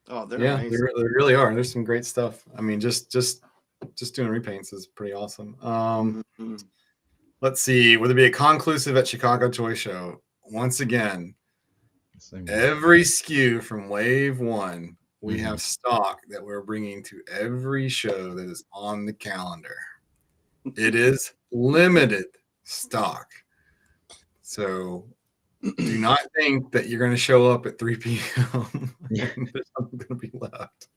Oh, they're amazing. They really are. There's some great stuff. I mean, just doing repaints is pretty awesome. Let's see. Would there be a conclusive at Chicago Toy Show? Once again, every SKU from Wave 1, we have stock that we're bringing to every show that is on the calendar. It is limited stock. So do not think that you're going to show up at 3 p.m. There's something going to be left.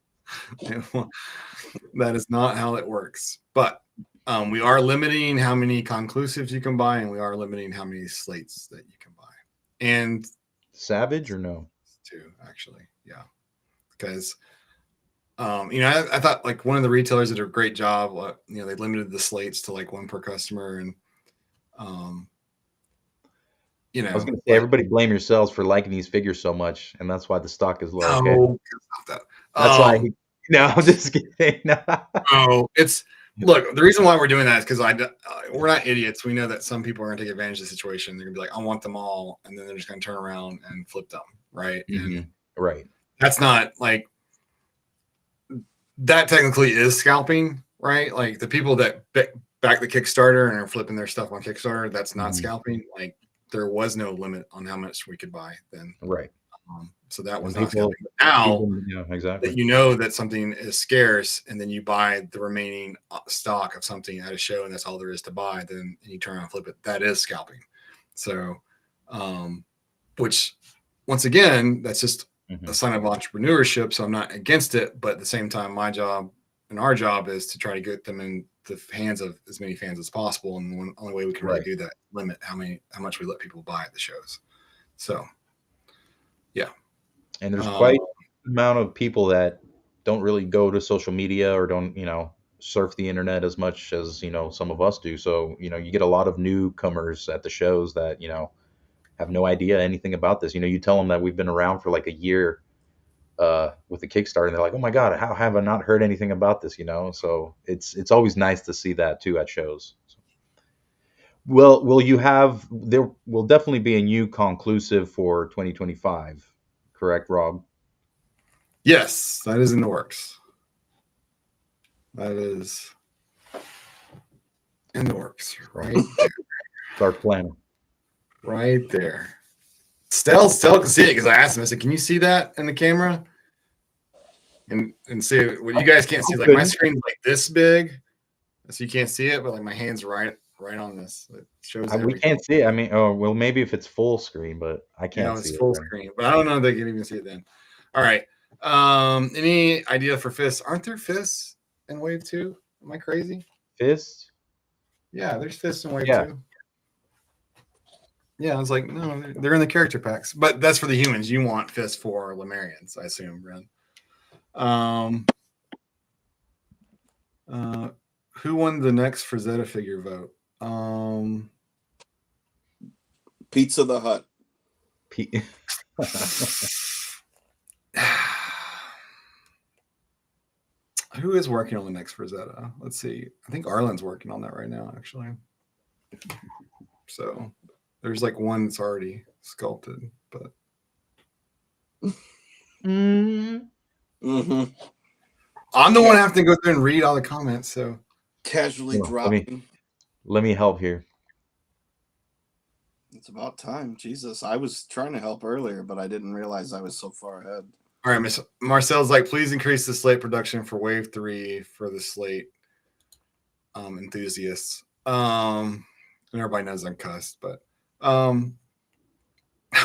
That is not how it works. But we are limiting how many conclusives you can buy, and we are limiting how many slates that you can buy. And Savage or no? Too, actually. Yeah. Because I thought like one of the retailers did a great job. They limited the slates to like 1 per customer, and I was going to say, everybody blame yourselves for liking these figures so much, and that's why the stock is low. No, that's why. No, I'm just kidding. No, look. The reason why we're doing that is because we're not idiots. We know that some people are going to take advantage of the situation. They're going to be like, I want them all, and then they're just going to turn around and flip them, right? Right. That's not like that technically is scalping, right? Like the people that back the Kickstarter and are flipping their stuff on Kickstarter, that's not scalping. Like there was no limit on how much we could buy then. Right. So that was And not scalping. But now yeah, exactly. that you know that something is scarce and then you buy the remaining stock of something at a show and that's all there is to buy, then you turn around and flip it. That is scalping. So, which once again, that's just a sign of entrepreneurship. So I'm not against it, but at the same time, my job and our job is to try to get them in the hands of as many fans as possible. And the only way we can really do that, limit how much we let people buy at the shows. So, yeah. And there's quite an amount of people that don't really go to social media or don't, surf the internet as much as, some of us do. So, you get a lot of newcomers at the shows that, have no idea anything about this. You tell them that we've been around for like a year with the Kickstarter, and they're like, "Oh my God, how have I not heard anything about this?" So it's always nice to see that too at shows. So, well, there will definitely be a new conclusive for 2025, correct, Rob? Yes, that is in the works. That is in the works, right there. Start planning. Right there. Stell can see it because I asked him. I said, "Can you see that in the camera?" And see what you guys can't see. Like my screen's like this big, so you can't see it. But like my hand's right on this. It shows. We can't see it. I mean, oh well, maybe if it's full screen, but I can't see it's it. full screen, but I don't know if they can even see it then. All right. Any idea for fists? Aren't there fists in Wave 2? Am I crazy? Fists? Yeah, there's fists in Wave 2. Yeah, I was like, no, they're in the character packs, but that's for the humans. You want fists for Lemurians, I assume, Ren. Who won the next Frazetta figure vote? Pizza the Hut. Who is working on the next Frazetta? Let's see. I think Arlen's working on that right now, actually. So there's like one that's already sculpted, but I'm the one having to go through and read all the comments. So casually dropping. Let me help here. It's about time. Jesus, I was trying to help earlier, but I didn't realize I was so far ahead. All right, Miss Marcel's like, please increase the slate production for Wave 3 for the slate enthusiasts. And everybody knows I'm cussed, but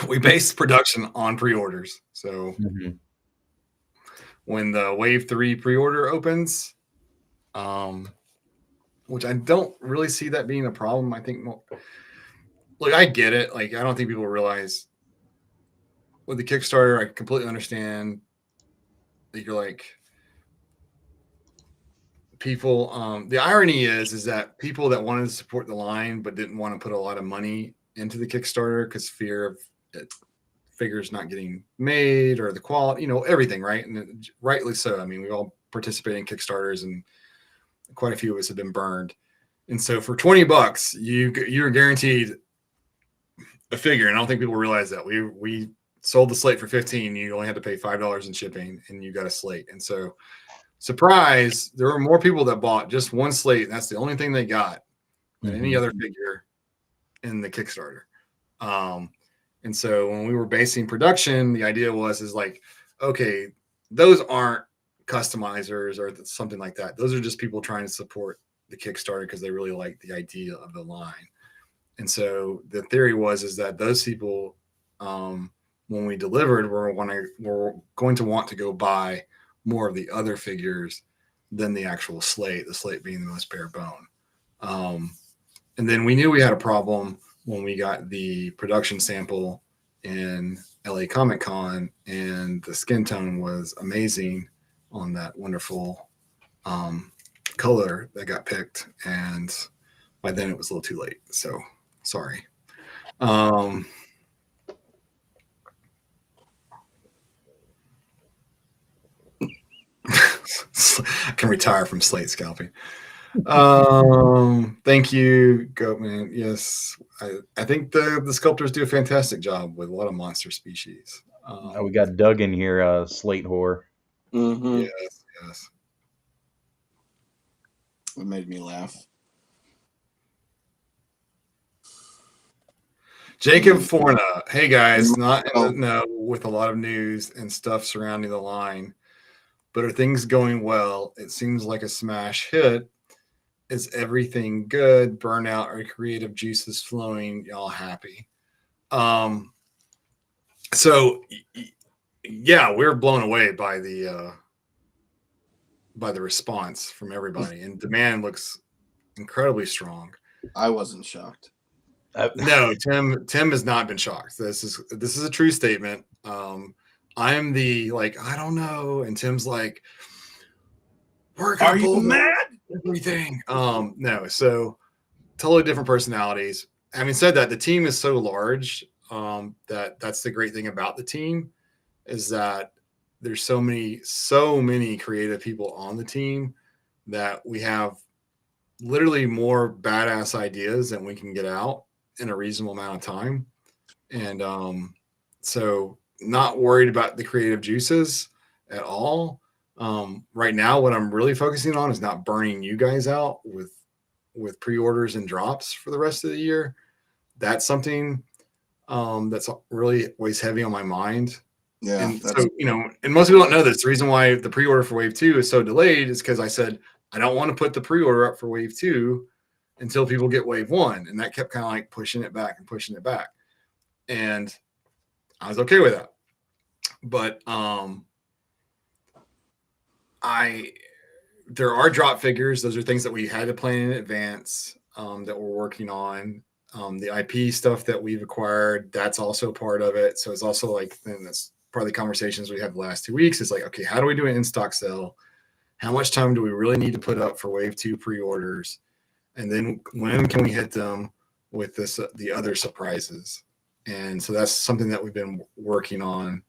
we base production on pre-orders. So when the Wave 3 pre-order opens, which I don't really see that being a problem. I think, look, I get it. Like, I don't think people realize with the Kickstarter, I completely understand that you're like people. The irony is that people that wanted to support the line but didn't want to put a lot of money into the Kickstarter because fear of figures not getting made or the quality, everything, right? And rightly so. I mean, we all participate in Kickstarters, and quite a few of us have been burned. And so for $20, you're guaranteed a figure. And I don't think people realize that we sold the slate for $15. You only had to pay $5 in shipping, and you got a slate. And so, surprise, there were more people that bought just one slate, and that's the only thing they got than any other figure in the Kickstarter. And so when we were basing production, the idea is like, okay, those aren't customizers or something like that. Those are just people trying to support the Kickstarter because they really like the idea of the line. And so the theory is that those people, when we delivered, were going to want to go buy more of the other figures than the actual slate, the slate being the most bare bone. And then we knew we had a problem when we got the production sample in LA Comic Con, and the skin tone was amazing on that wonderful color that got picked. And by then it was a little too late. So sorry. I can retire from slate scalping. Thank you, Goatman. Yes, I think the sculptors do a fantastic job with a lot of monster species. We got Doug in here, slate whore. Yes. It made me laugh. Jacob Forna. Hey guys, not in the know with a lot of news and stuff surrounding the line, but are things going well? It seems like a smash hit. Is everything good? Burnout or creative juices flowing? Y'all happy? So yeah, we're blown away by the response from everybody, and demand looks incredibly strong. I wasn't shocked. No, Tim has not been shocked. This is a true statement. I'm the like, I don't know, and Tim's like, we're gonna Are you mad? Everything. No, so totally different personalities. Having said that, the team is so large that's the great thing about the team is that there's so many creative people on the team that we have literally more badass ideas than we can get out in a reasonable amount of time. And so not worried about the creative juices at all. Right now, what I'm really focusing on is not burning you guys out with pre-orders and drops for the rest of the year. That's something that's really weighs heavy on my mind. Yeah. And so, and most people don't know this. The reason why the pre-order for Wave 2 is so delayed is because I said, I don't want to put the pre-order up for Wave 2 until people get Wave 1. And that kept kind of like pushing it back. And I was okay with that. But there are drop figures. Those are things that we had to plan in advance that we're working on. The IP stuff that we've acquired, that's also part of it. So it's also like, and that's part of the conversations we had the last 2 weeks. It's like, okay, how do we do an in-stock sale? How much time do we really need to put up for Wave 2 pre-orders? And then when can we hit them with the other surprises? And so that's something that we've been working on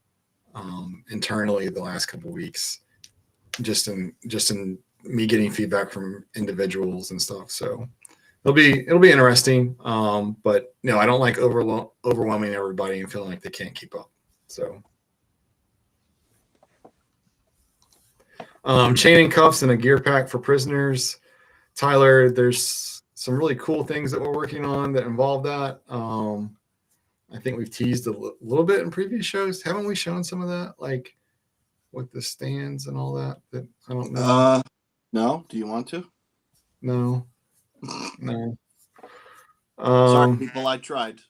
internally the last couple of weeks, just in me getting feedback from individuals and stuff. So it'll be interesting. But no, I don't like overwhelming everybody and feeling like they can't keep up. So chain and cuffs and a gear pack for prisoners. Tyler, there's some really cool things that we're working on that involve that. I think we've teased a little bit in previous shows. Haven't we shown some of that? Like with the stands and all that I don't know. No. Do you want to? No. Sorry, people, I tried.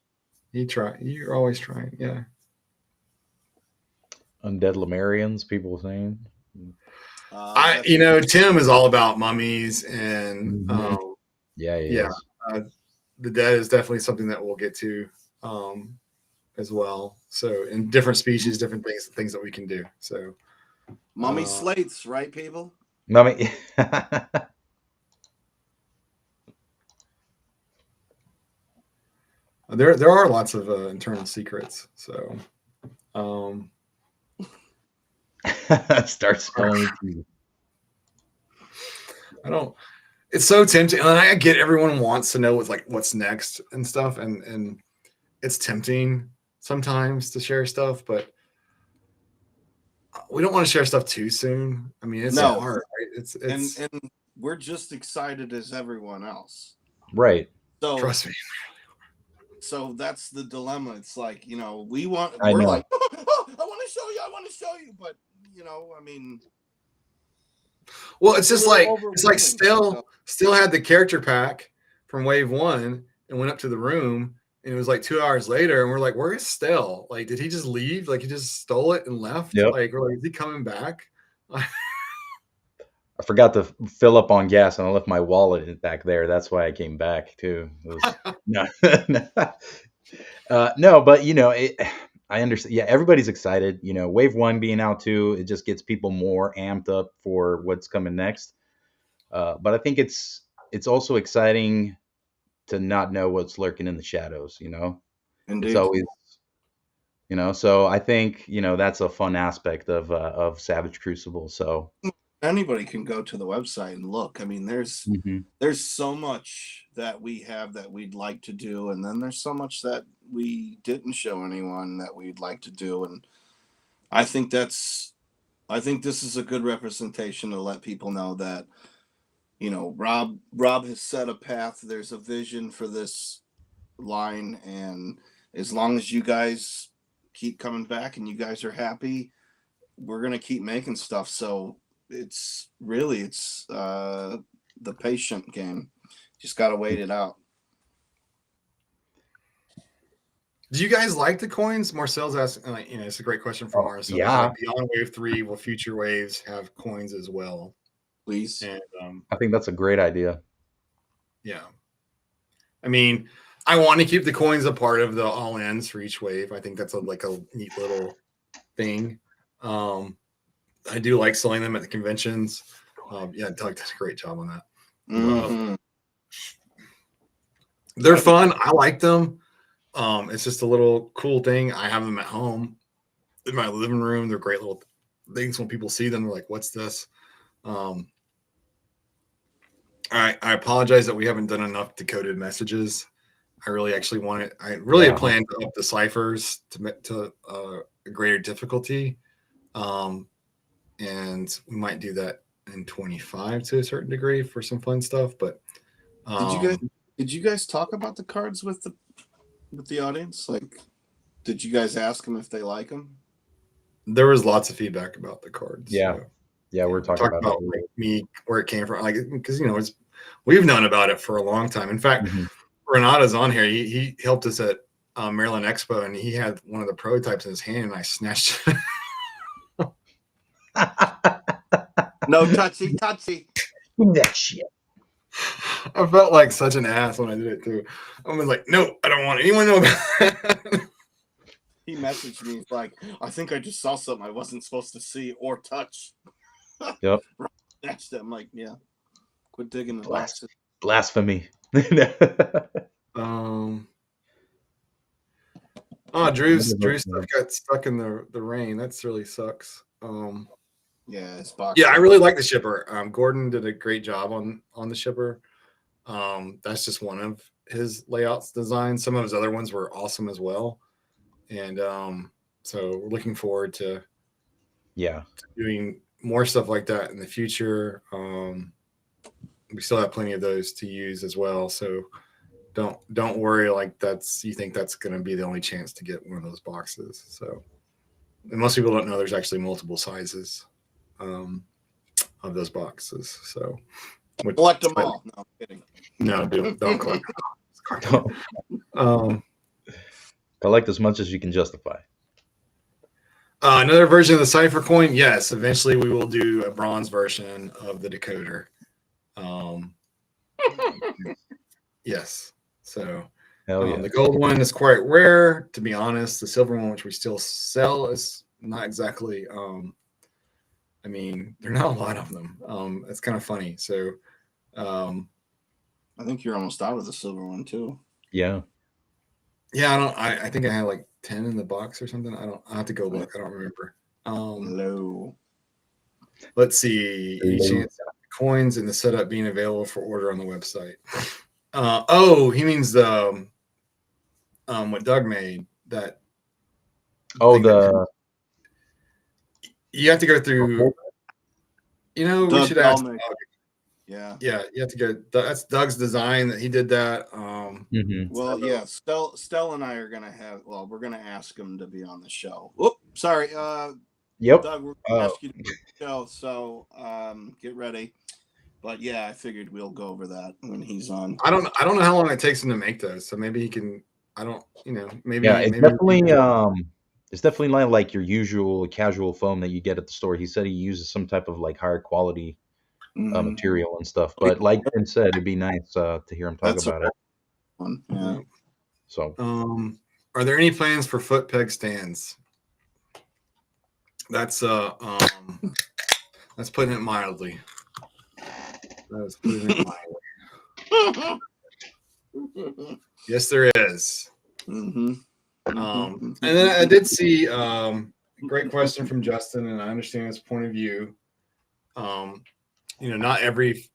You're always trying. Yeah. Undead Lemurians, people saying. Tim is all about mummies and yeah. The dead is definitely something that we'll get to as well. So in different species, different things that we can do. So mummy slates, right, people? Mummy. There are lots of internal secrets. So start spelling. It's so tempting, and I get everyone wants to know what's next and stuff, and it's tempting sometimes to share stuff, but we don't want to share stuff too soon. I mean, it's hard, right? It's and we're just excited as everyone else, right? So trust me. So that's the dilemma. It's like, we're like, I want to show you, but I mean, well, it's just like still had the character pack from Wave 1 and went up to the room, and it was like 2 hours later, and we're like, where is Still? Like, did he just leave? Like, he just stole it and left? Yep. Like, or is he coming back? I forgot to fill up on gas, and I left my wallet back there. That's why I came back too. No, but I understand. Yeah, everybody's excited. Wave 1 being out too, it just gets people more amped up for what's coming next. But I think it's also exciting to not know what's lurking in the shadows. Indeed. It's always, So I think that's a fun aspect of Savage Crucible. So anybody can go to the website and look. I mean, there's so much that we have that we'd like to do, and then there's so much that we didn't show anyone that we'd like to do. And I think this is a good representation to let people know that Rob has set a path. There's a vision for this line, and as long as you guys keep coming back and you guys are happy, we're gonna keep making stuff. So it's the patient game. Just gotta wait it out. Do you guys like the coins? Marcel's asking, it's a great question from Marcel. Yeah. Beyond Wave 3, will future waves have coins as well? Please. And I think that's a great idea. yeah. I mean, I want to keep the coins a part of the all-ins for each wave. I think that's a neat little thing. I do like selling them at the conventions. Yeah, Doug does a great job on that. Mm-hmm. They're fun. I like them. It's just a little cool thing. I have them at home in my living room. They're great little things. When people see them, they're like, "What's this?" I apologize that we haven't done enough decoded messages. I really actually wanted. I really had planned to up the ciphers to a greater difficulty, and we might do that in 25 to a certain degree for some fun stuff. But did you guys talk about the cards with the audience? Like, did you guys ask them if they like them? There was lots of feedback about the cards. Yeah. So. Yeah, we're talking about like me, where it came from, like, because we've known about it for a long time. In fact, Renata's on here. He helped us at Maryland Expo, and he had one of the prototypes in his hand, and I snatched it. No touchy. that shit. I felt like such an ass when I did it too. I was like, no, I don't want anyone to know about it. He messaged me. He's like, I think I just saw something I wasn't supposed to see or touch. Yep. That's them. Like, yeah. Quit digging the boxes. boxes. Blasphemy. Drew's stuff got stuck in the rain. That's really sucks. Yeah, it's box. Yeah, I really like the shipper. Gordon did a great job on the shipper. That's just one of his layouts designs. Some of his other ones were awesome as well. And so we're looking forward to doing more stuff like that in the future. We still have plenty of those to use as well. So don't worry like you think that's going to be the only chance to get one of those boxes. So, and most people don't know there's actually multiple sizes of those boxes. So collect them all. No, I'm kidding. No, don't collect them all. Collect as much as you can justify. Another version of the cipher coin. Yes, eventually we will do a bronze version of the decoder. Yes. So the gold one is quite rare, to be honest. The silver one, which we still sell, is not exactly. I mean, there are not a lot of them. It's kind of funny. So I think you're almost out of the silver one too. Yeah. Yeah, I think I had like 10 in the box or something. I'll have to go look. I don't remember. Low. Let's see. Any chance coins and the setup being available for order on the website? He means the what Doug made. That you have to go through. Doug, we should ask Doug. Yeah, you have to go. That's Doug's design that he did that. Well, yeah, Stella and I are gonna we're gonna ask him to be on the show. Whoop, sorry. Yep. Doug, we're gonna ask you to be on the show, so get ready. But yeah, I figured we'll go over that when he's on. I don't know how long it takes him to make those, so maybe he can. I don't, maybe. Yeah, it's maybe definitely it's definitely not like your usual casual foam that you get at the store. He said he uses some type of like higher quality material and stuff. But like Ben said, it'd be nice to hear him talk about it. Yeah. So, are there any plans for foot peg stands? That's putting it mildly. That's putting it mildly. Yes, there is. And then I did see great question from Justin, and I understand his point of view. Not every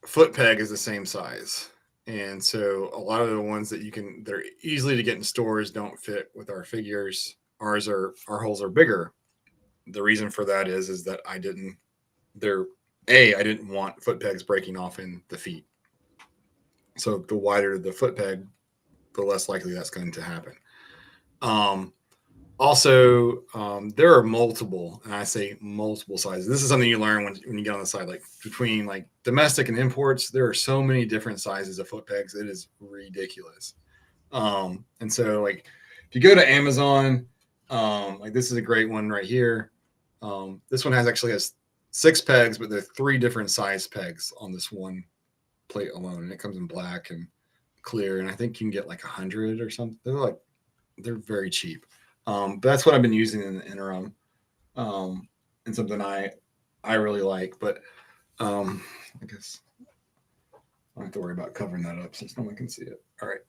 foot peg is the same size, and so a lot of the ones that they're easily to get in stores don't fit with our figures. Our holes are bigger. The reason for that is that I didn't want foot pegs breaking off in the feet. So the wider the foot peg, the less likely that's going to happen. Also, there are multiple, and I say multiple sizes. This is something you learn when you get on the side, like between like domestic and imports. There are so many different sizes of foot pegs. It is ridiculous. And so, like, if you go to Amazon, like this is a great one right here. This one actually has 6 pegs, but there are 3 different size pegs on this one plate alone, and it comes in black and clear. And I think you can get like 100 or something. They're very cheap. But that's what I've been using in the interim, and something I really like. But I guess I don't have to worry about covering that up since no one can see it. All right.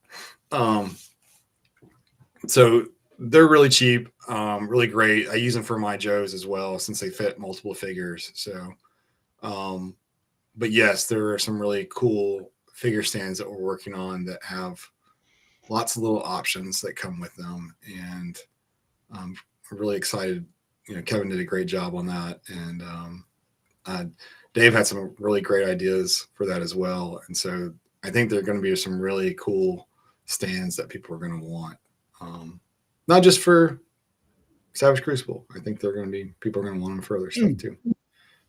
So they're really cheap, really great. I use them for my Joes as well since they fit multiple figures. So, but yes, there are some really cool figure stands that we're working on that have lots of little options that come with them, and I'm really excited. Kevin did a great job on that, and Dave had some really great ideas for that as well. And so I think there are going to be some really cool stands that people are going to want, not just for Savage Crucible. I think people are going to want them for other stuff too.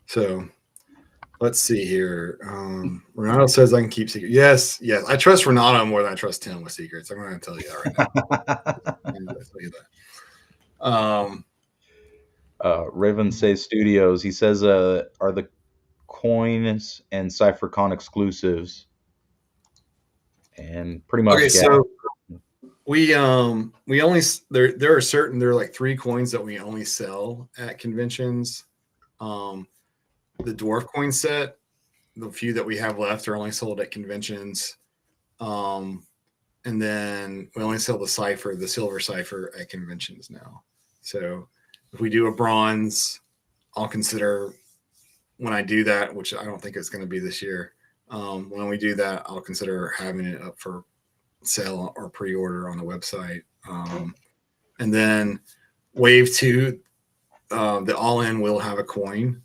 So let's see here. Renato says I can keep secrets. Yes. I trust Renato more than I trust Tim with secrets. I'm going to tell you that right now. I'm going to tell you that. Raven Say Studios. He says, "Are the coins and CypherCon exclusives?" And pretty much, okay. So we only there are certain there are like 3 coins that we only sell at conventions. The dwarf coin set, the few that we have left are only sold at conventions. And then we only sell the silver cipher at conventions now. So if we do a bronze, I'll consider when I do that, which I don't think it's going to be this year. When we do that, I'll consider having it up for sale or pre-order on the website. And then wave 2, the all-in will have a coin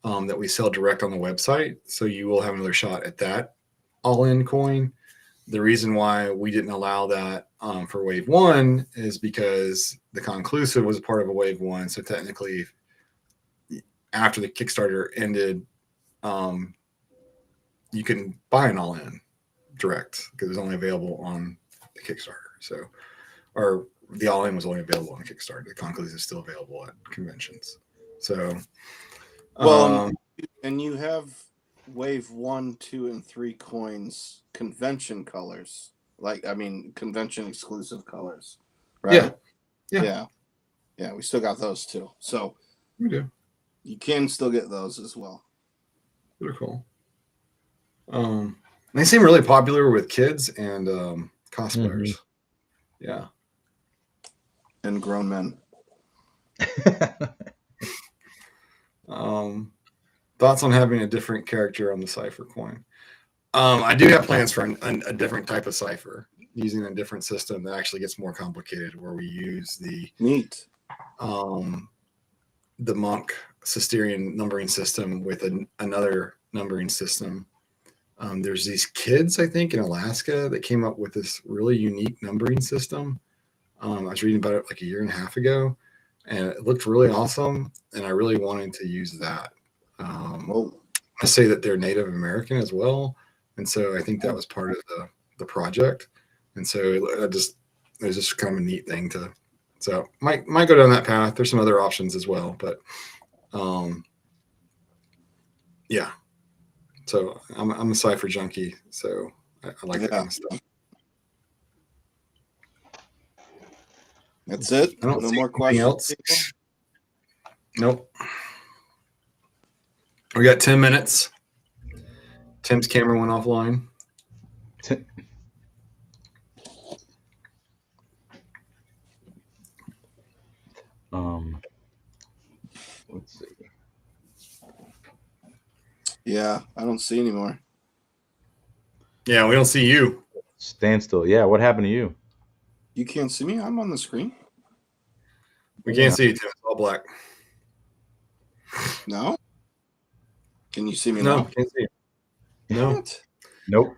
that we sell direct on the website. So you will have another shot at that all-in coin. The reason why we didn't allow that for wave 1 is because the conclusive was a part of a wave 1. So technically, after the Kickstarter ended, you can buy an all-in direct because it was only available on the Kickstarter. So, or the all-in was only available on Kickstarter. The conclusive is still available at conventions. So, well, and you have wave 1, 2, and 3 coins convention colors, convention exclusive colors, right? Yeah. We still got those too. So we do. You can still get those as well. They're cool. They seem really popular with kids and cosplayers. Mm-hmm. Yeah. And grown men. Thoughts on having a different character on the cipher coin? I do have plans for a different type of cipher using a different system that actually gets more complicated, where we use the monk Cistercian numbering system with another numbering system. There's these kids, I think, in Alaska that came up with this really unique numbering system. I was reading about it like a year and a half ago, and it looked really awesome, and I really wanted to use that. I say that they're Native American as well, and so I think that was part of the project, and so it was just kind of a neat thing to. So might go down that path. There's some other options as well, but yeah. So I'm a cipher junkie, so I like that kind of stuff. That's it. No more questions. Else. Nope. We got 10 minutes. Tim's camera went offline. Let's see. Yeah, I don't see anymore. Yeah, we don't see you. Standstill. Yeah, what happened to you? You can't see me? I'm on the screen. We can't see you, Tim. It's all black. No? Can you see me No, now? can't see it. No. What? Nope.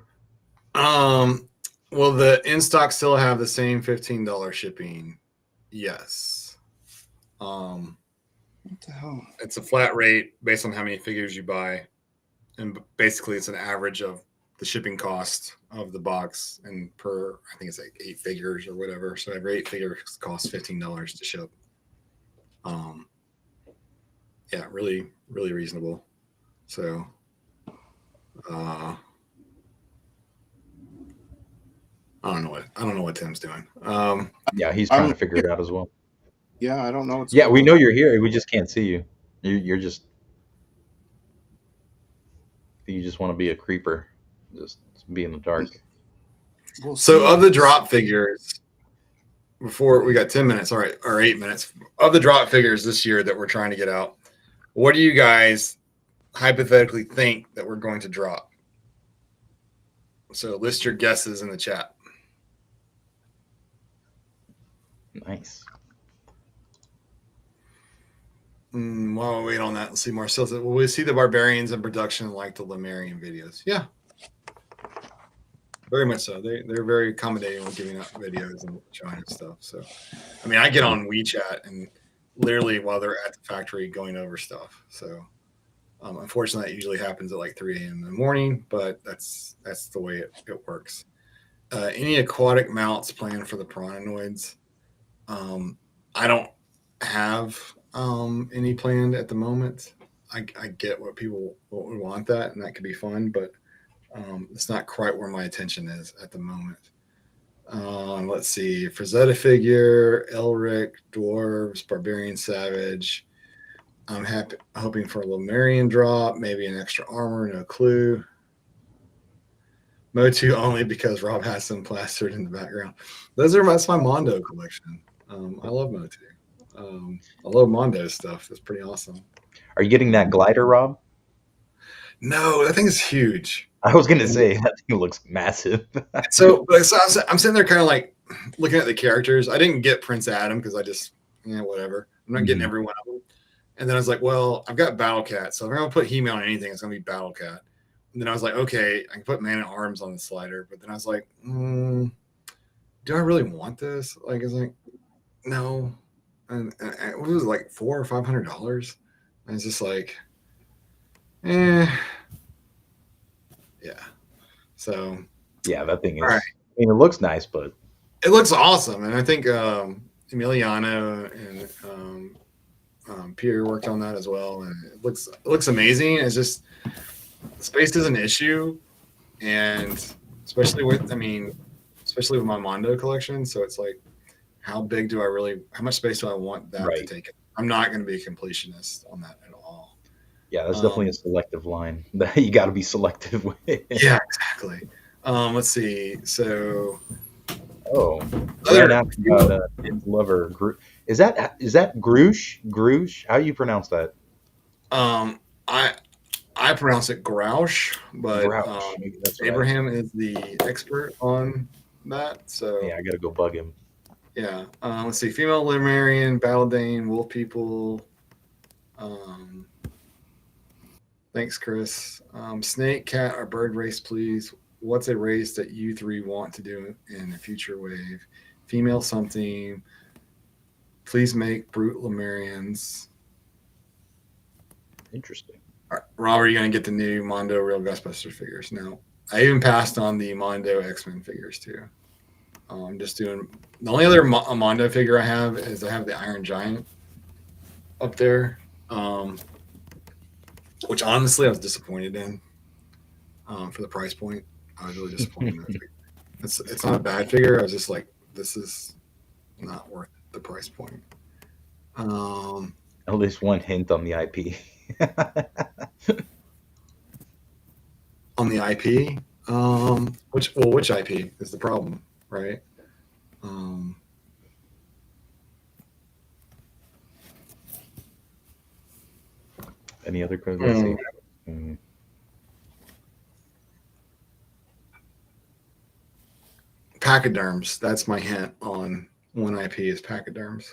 Will the in stock still have the same $15 shipping? Yes. What the hell? It's a flat rate based on how many figures you buy, and basically it's an average of the shipping cost of the box, and per I think it's like 8 figures or whatever. So every 8 figures costs $15 to ship. Yeah, really, really reasonable. So, I don't know what Tim's doing. Yeah, he's trying to figure it out as well. Yeah, I don't know what's Yeah, going we on. know you're here. We just can't see you. You're just you just want to be a creeper, just be in the dark. We'll So see. of the drop figures, before we got 10 minutes, all right, or 8 minutes of the drop figures this year that we're trying to get out, what do you guys hypothetically think that we're going to drop? So list your guesses in the chat. Nice. While we wait on that, let's see. Marcel said, "Will we see the barbarians in production like the Lemurian videos?" Yeah, very much so. They're very accommodating with giving out videos and showing us stuff. So, I mean, I get on WeChat and literally while they're at the factory going over stuff. So, unfortunately, that usually happens at like 3 a.m. in the morning, but that's the way it works. Any aquatic mounts planned for the pirannoids? I don't have any planned at the moment. I get what people would want that, and that could be fun, but it's not quite where my attention is at the moment. Let's see. Frazetta figure, Elric, Dwarves, Barbarian Savage. I'm hoping for a Lemurian drop, maybe an extra armor, no clue. Motu only because Rob has them plastered in the background. That's my Mondo collection. I love Motu. I love Mondo stuff. It's pretty awesome. Are you getting that glider, Rob? No, that thing is huge. I was gonna say that thing looks massive. So I'm sitting there kind of like looking at the characters. I didn't get Prince Adam because I just, whatever. I'm not getting every one of them. And then I was like, well, I've got Battle Cat. So if I'm going to put He-Man on anything, it's going to be Battle Cat. And then I was like, okay, I can put Man at Arms on the slider. But then I was like, do I really want this? Like, it's like, no. And what was it, like $400 or $500? And it's just like, yeah. So Yeah, that thing is. Right. I mean, it looks nice, but it looks awesome. And I think Emiliano and Peter worked on that as well. And it looks amazing. It's just space is an issue, and especially with my Mondo collection. So it's like, how much space do I want that to take? I'm not going to be a completionist on that at all. Yeah, that's definitely a selective line that you got to be selective with. Yeah, exactly. Let's see. So, Brian asked about Tim's lover. Is that Groosh? Groosh? How do you pronounce that? I pronounce it Grouch, but Abraham is the expert on that. So yeah, I got to go bug him. Yeah. Let's see. Female Lemurian, Battledane, Wolf People. Thanks, Chris. Snake, cat, or bird race, please. What's a race that you three want to do in a future wave? Female something. Please make brute Lemurians. Interesting. All right, Rob, are you going to get the new Mondo Real Ghostbusters figures? No. I even passed on the Mondo X-Men figures too. I'm just doing the only other Mondo figure I have is the Iron Giant up there, which honestly I was disappointed in for the price point. I was really disappointed in that figure. It's not a bad figure. I was just like, this is not worth the price point. At least one hint on the IP. On the IP, which IP is the problem, right? Any other questions? Pachyderms. That's my hint on one IP is pachyderms.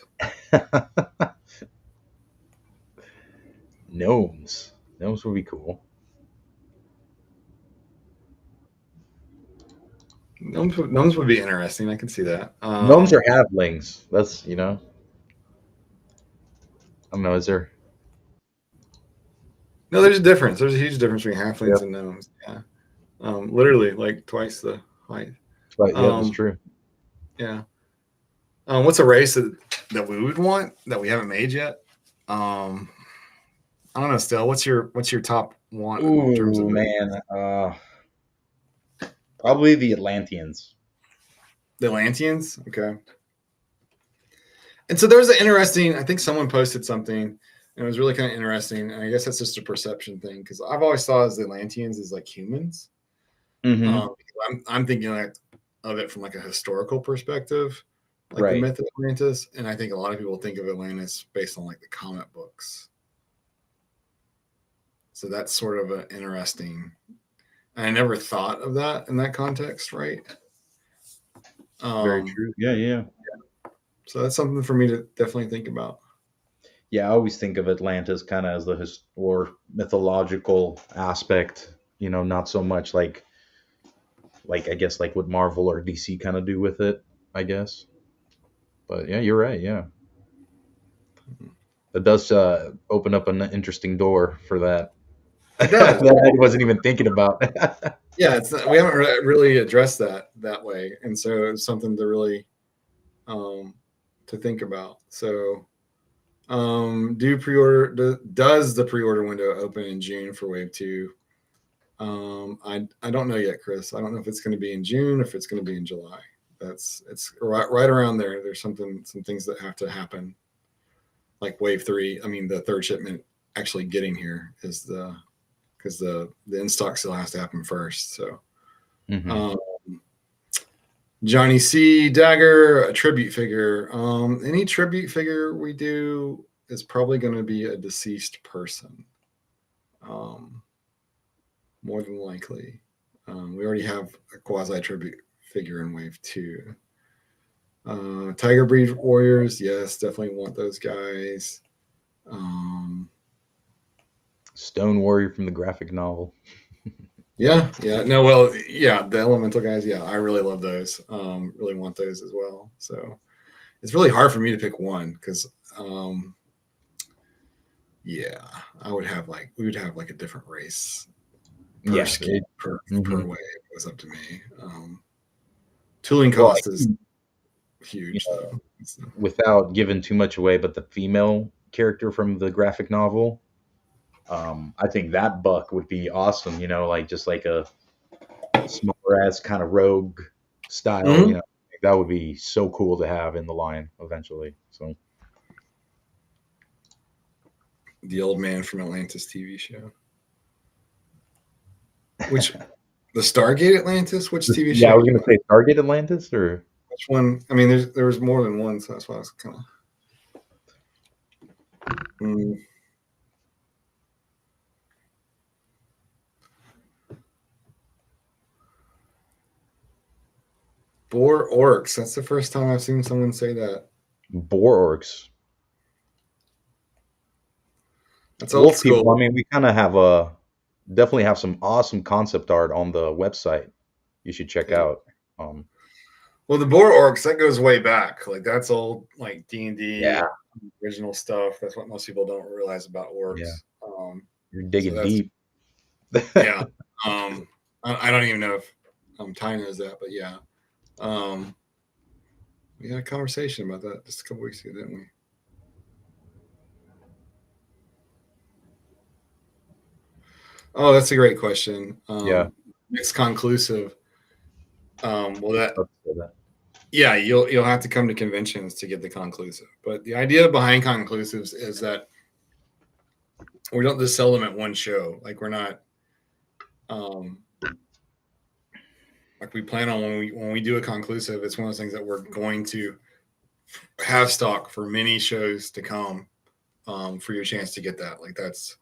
Gnomes would be cool. Gnomes would be interesting. I can see that. Gnomes are halflings. That's I don't know. Is there? No, there's a difference. There's a huge difference between Yeah, halflings and gnomes. Yeah, literally like twice the height. but yeah, that's Um, true. yeah. What's a race that we would want that we haven't made yet? I don't know. Still, what's your top want in terms of Ooh, man. Probably the Atlanteans. the Atlanteans? Okay. And so there's an interesting. I think someone posted something, and it was really kind of interesting. And I guess that's just a perception thing because I've always thought as the Atlanteans as like humans. Mm-hmm. I'm thinking like of it from like a historical perspective, like the Right. myth of Atlantis, and I think a lot of people think of Atlantis based on like the comic books. So that's sort of an interesting. I never thought of that in that context, right? Very Um, true. Yeah, yeah. so that's something for me to definitely think about. Yeah, I always think of Atlantis kind of as the or mythological aspect, not so much like I guess like what Marvel or DC kind of do with it, I guess. But yeah, you're right. Yeah, it does open up an interesting door for that It does. that I wasn't even thinking about. Yeah, it's not, we haven't really addressed that way, and so it's something to really to think about. So, does the pre-order window open in June for Wave 2? I don't know yet, Chris. I don't know if it's going to be in June, if it's going to be in July. It's right around there. There's some things that have to happen, like Wave 3. I mean, the third shipment actually getting here is because the in stock still has to happen first. So, Mm-hmm. Johnny C. Dagger, a tribute figure. Any tribute figure we do is probably going to be a deceased person. More than likely. We already have a quasi tribute figure in Wave 2. Tiger Breed Warriors, yes, definitely want those guys. Stone Warrior from the graphic novel. Yeah. No, well, yeah, the Elemental guys, yeah, I really love those. Really want those as well. So it's really hard for me to pick one because, yeah, we would have like a different race per Yeah. skin per Mhm. wave. It was up to me. Tooling Well, cost is huge though. So, without giving too much away, but the female character from the graphic novel, I think that buck would be awesome. Like just like a smaller ass kind of rogue style. Mhm. That would be so cool to have in the line eventually. So The old man from Atlantis TV show. Which the Stargate Atlantis? Which TV yeah, I show? was gonna say Target Atlantis or Which one? I mean, there was more than one, so that's why I was kind of. Boar orcs. That's the first time I've seen someone say that. Boar Orcs. That's old Wolf people. I school. mean, we kind of have definitely have some awesome concept art on the website. You should check Yeah. out. Um, Well, the boar orcs that goes way back. Like that's old, like D&D yeah, original stuff. That's what most people don't realize about yeah, orcs. you're So digging that's deep. yeah. I don't even know if Ty knows that, but yeah. We had a conversation about that just a couple weeks ago, didn't we? Oh, that's a great question. Yeah. Next conclusive. Well, that Let's say that. yeah, you'll have to come to conventions to get the conclusive. But the idea behind conclusives is that we don't just sell them at one show. Like we're not, like we plan on when we do a conclusive. It's one of those things that we're going to have stock for many shows to come, for your chance to get that. Like that's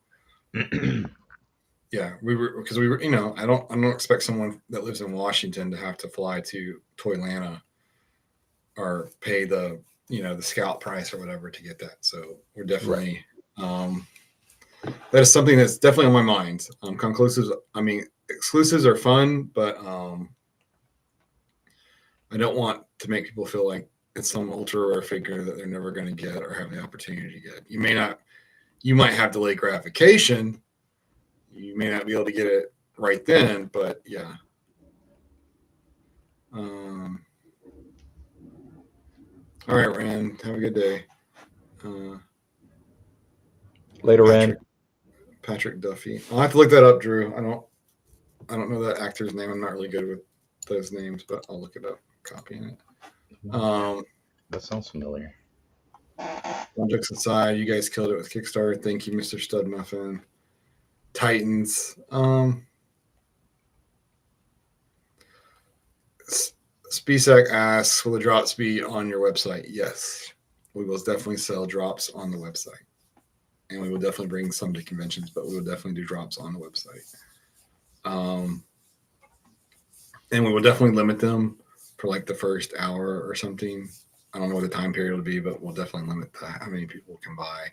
yeah, we were I don't expect someone that lives in Washington to have to fly to Toylanta or pay the the scout price or whatever to get that. So we're Right. definitely that is something that's definitely on my mind. Conclusives, I mean, exclusives are fun, but I don't want to make people feel like it's some ultra rare figure that they're never going to get or have the opportunity to get. You might have delayed gratification. You may not be able to get it right then, but yeah. All right, Rand. Have a good day. Later, Rand. Patrick Duffy. I'll have to look that up, Drew. I don't know that actor's name. I'm not really good with those names, but I'll look it up. Copying it. That sounds familiar. Subjects aside, you guys killed it with Kickstarter. Thank you, Mr. Stud Muffin. Titans. Specek asks, will the drops be on your website? Yes. We will definitely sell drops on the website. And we will definitely bring some to conventions, but we will definitely do drops on the website. And we will definitely limit them for like the first hour or something. I don't know what the time period will be, but we'll definitely limit how many people can buy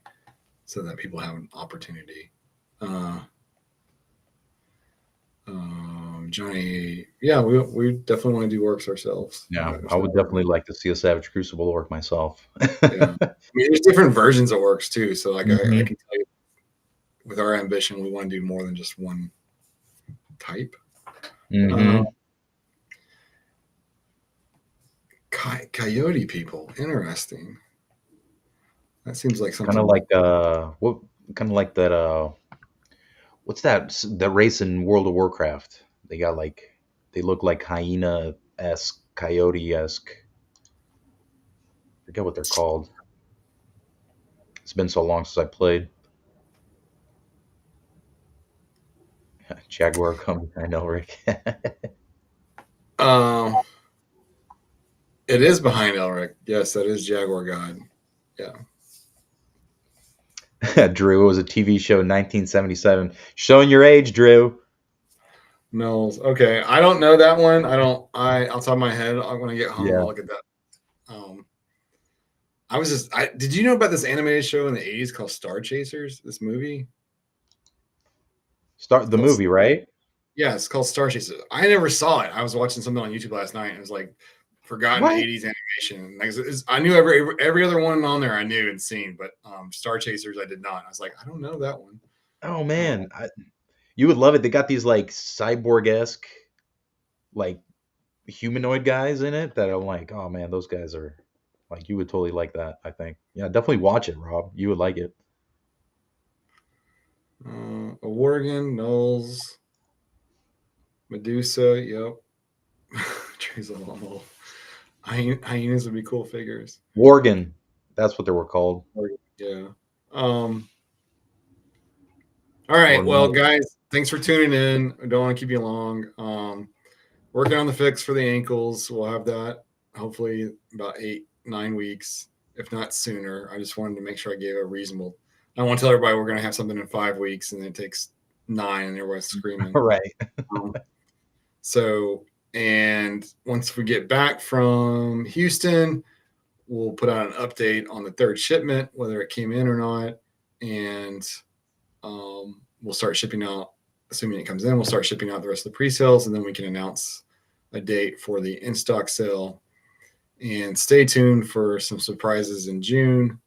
so that people have an opportunity. Johnny, yeah, we definitely want to do orcs ourselves. Yeah, I would definitely like to see a Savage Crucible orc myself. Yeah. I mean, there's different versions of orcs too. So like I can tell you, with our ambition, we want to do more than just one type. Coyote people, interesting. That seems like something kind of like what kind of like that what's that race in World of Warcraft? They got like they look like hyena-esque, coyote-esque. I forget what they're called. It's been so long since I played. Jaguar comes, I know, Rick. It is behind Elric. Yes, that is Jaguar God. Yeah. Drew, it was a TV show in 1977. Showing your age, Drew. Knowles. Okay, I don't know that one. I'll top of my head. When I get home, I'll look at that. Did you know about this animated show in the 80s called Star Chasers? This movie? The movie, right? Yeah, it's called Star Chasers. I never saw it. I was watching something on YouTube last night, and it was like forgotten 80s animation. I knew every other one on there I knew and seen, but Star Chasers I did not. I was like, I don't know that one. Oh man, you would love it. They got these like cyborg-esque, like humanoid guys in it that I'm like, oh man, those guys are like, you would totally like that. I think, yeah, definitely watch it, Rob. You would like it. Oregon, Knowles, Medusa, yep. Trees of Lamo. Hyenas would be cool figures. Worgen, that's what they were called. Yeah. All right. Well, guys, thanks for tuning in. I don't want to keep you long. Working on the fix for the ankles. We'll have that hopefully about 8-9 weeks, if not sooner. I just wanted to make sure I gave a reasonable. I want to tell everybody we're going to have something in 5 weeks, and it takes 9, and everybody's screaming. Right. And once we get back from Houston, we'll put out an update on the third shipment, whether it came in or not. And we'll start shipping out, assuming it comes in, we'll start shipping out the rest of the pre-sales, and then we can announce a date for the in-stock sale. And stay tuned for some surprises in June.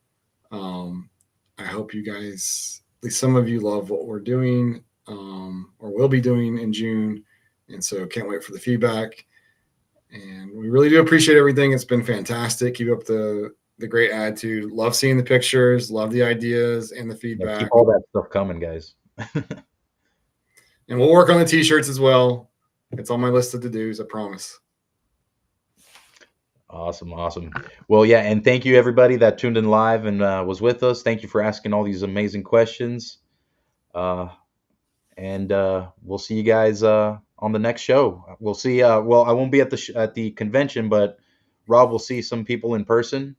I hope you guys, at least some of you, love what we're doing or will be doing in June. And so can't wait for the feedback. And we really do appreciate everything. It's been fantastic. Keep up the great attitude. Love seeing the pictures. Love the ideas and the feedback. Yeah, keep all that stuff coming, guys. And we'll work on the t-shirts as well. It's on my list of to-dos, I promise. Awesome. Well, yeah, and thank you everybody that tuned in live and was with us. Thank you for asking all these amazing questions. And we'll see you guys on the next show. We'll see. Well, I won't be at the convention, but Rob will see some people in person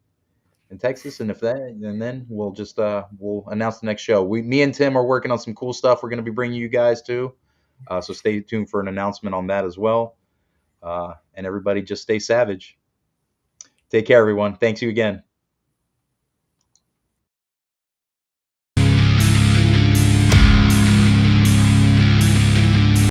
in Texas, and then we'll just we'll announce the next show. Me and Tim are working on some cool stuff. We're going to be bringing you guys too, so stay tuned for an announcement on that as well. And everybody, just stay savage. Take care, everyone. Thanks you again.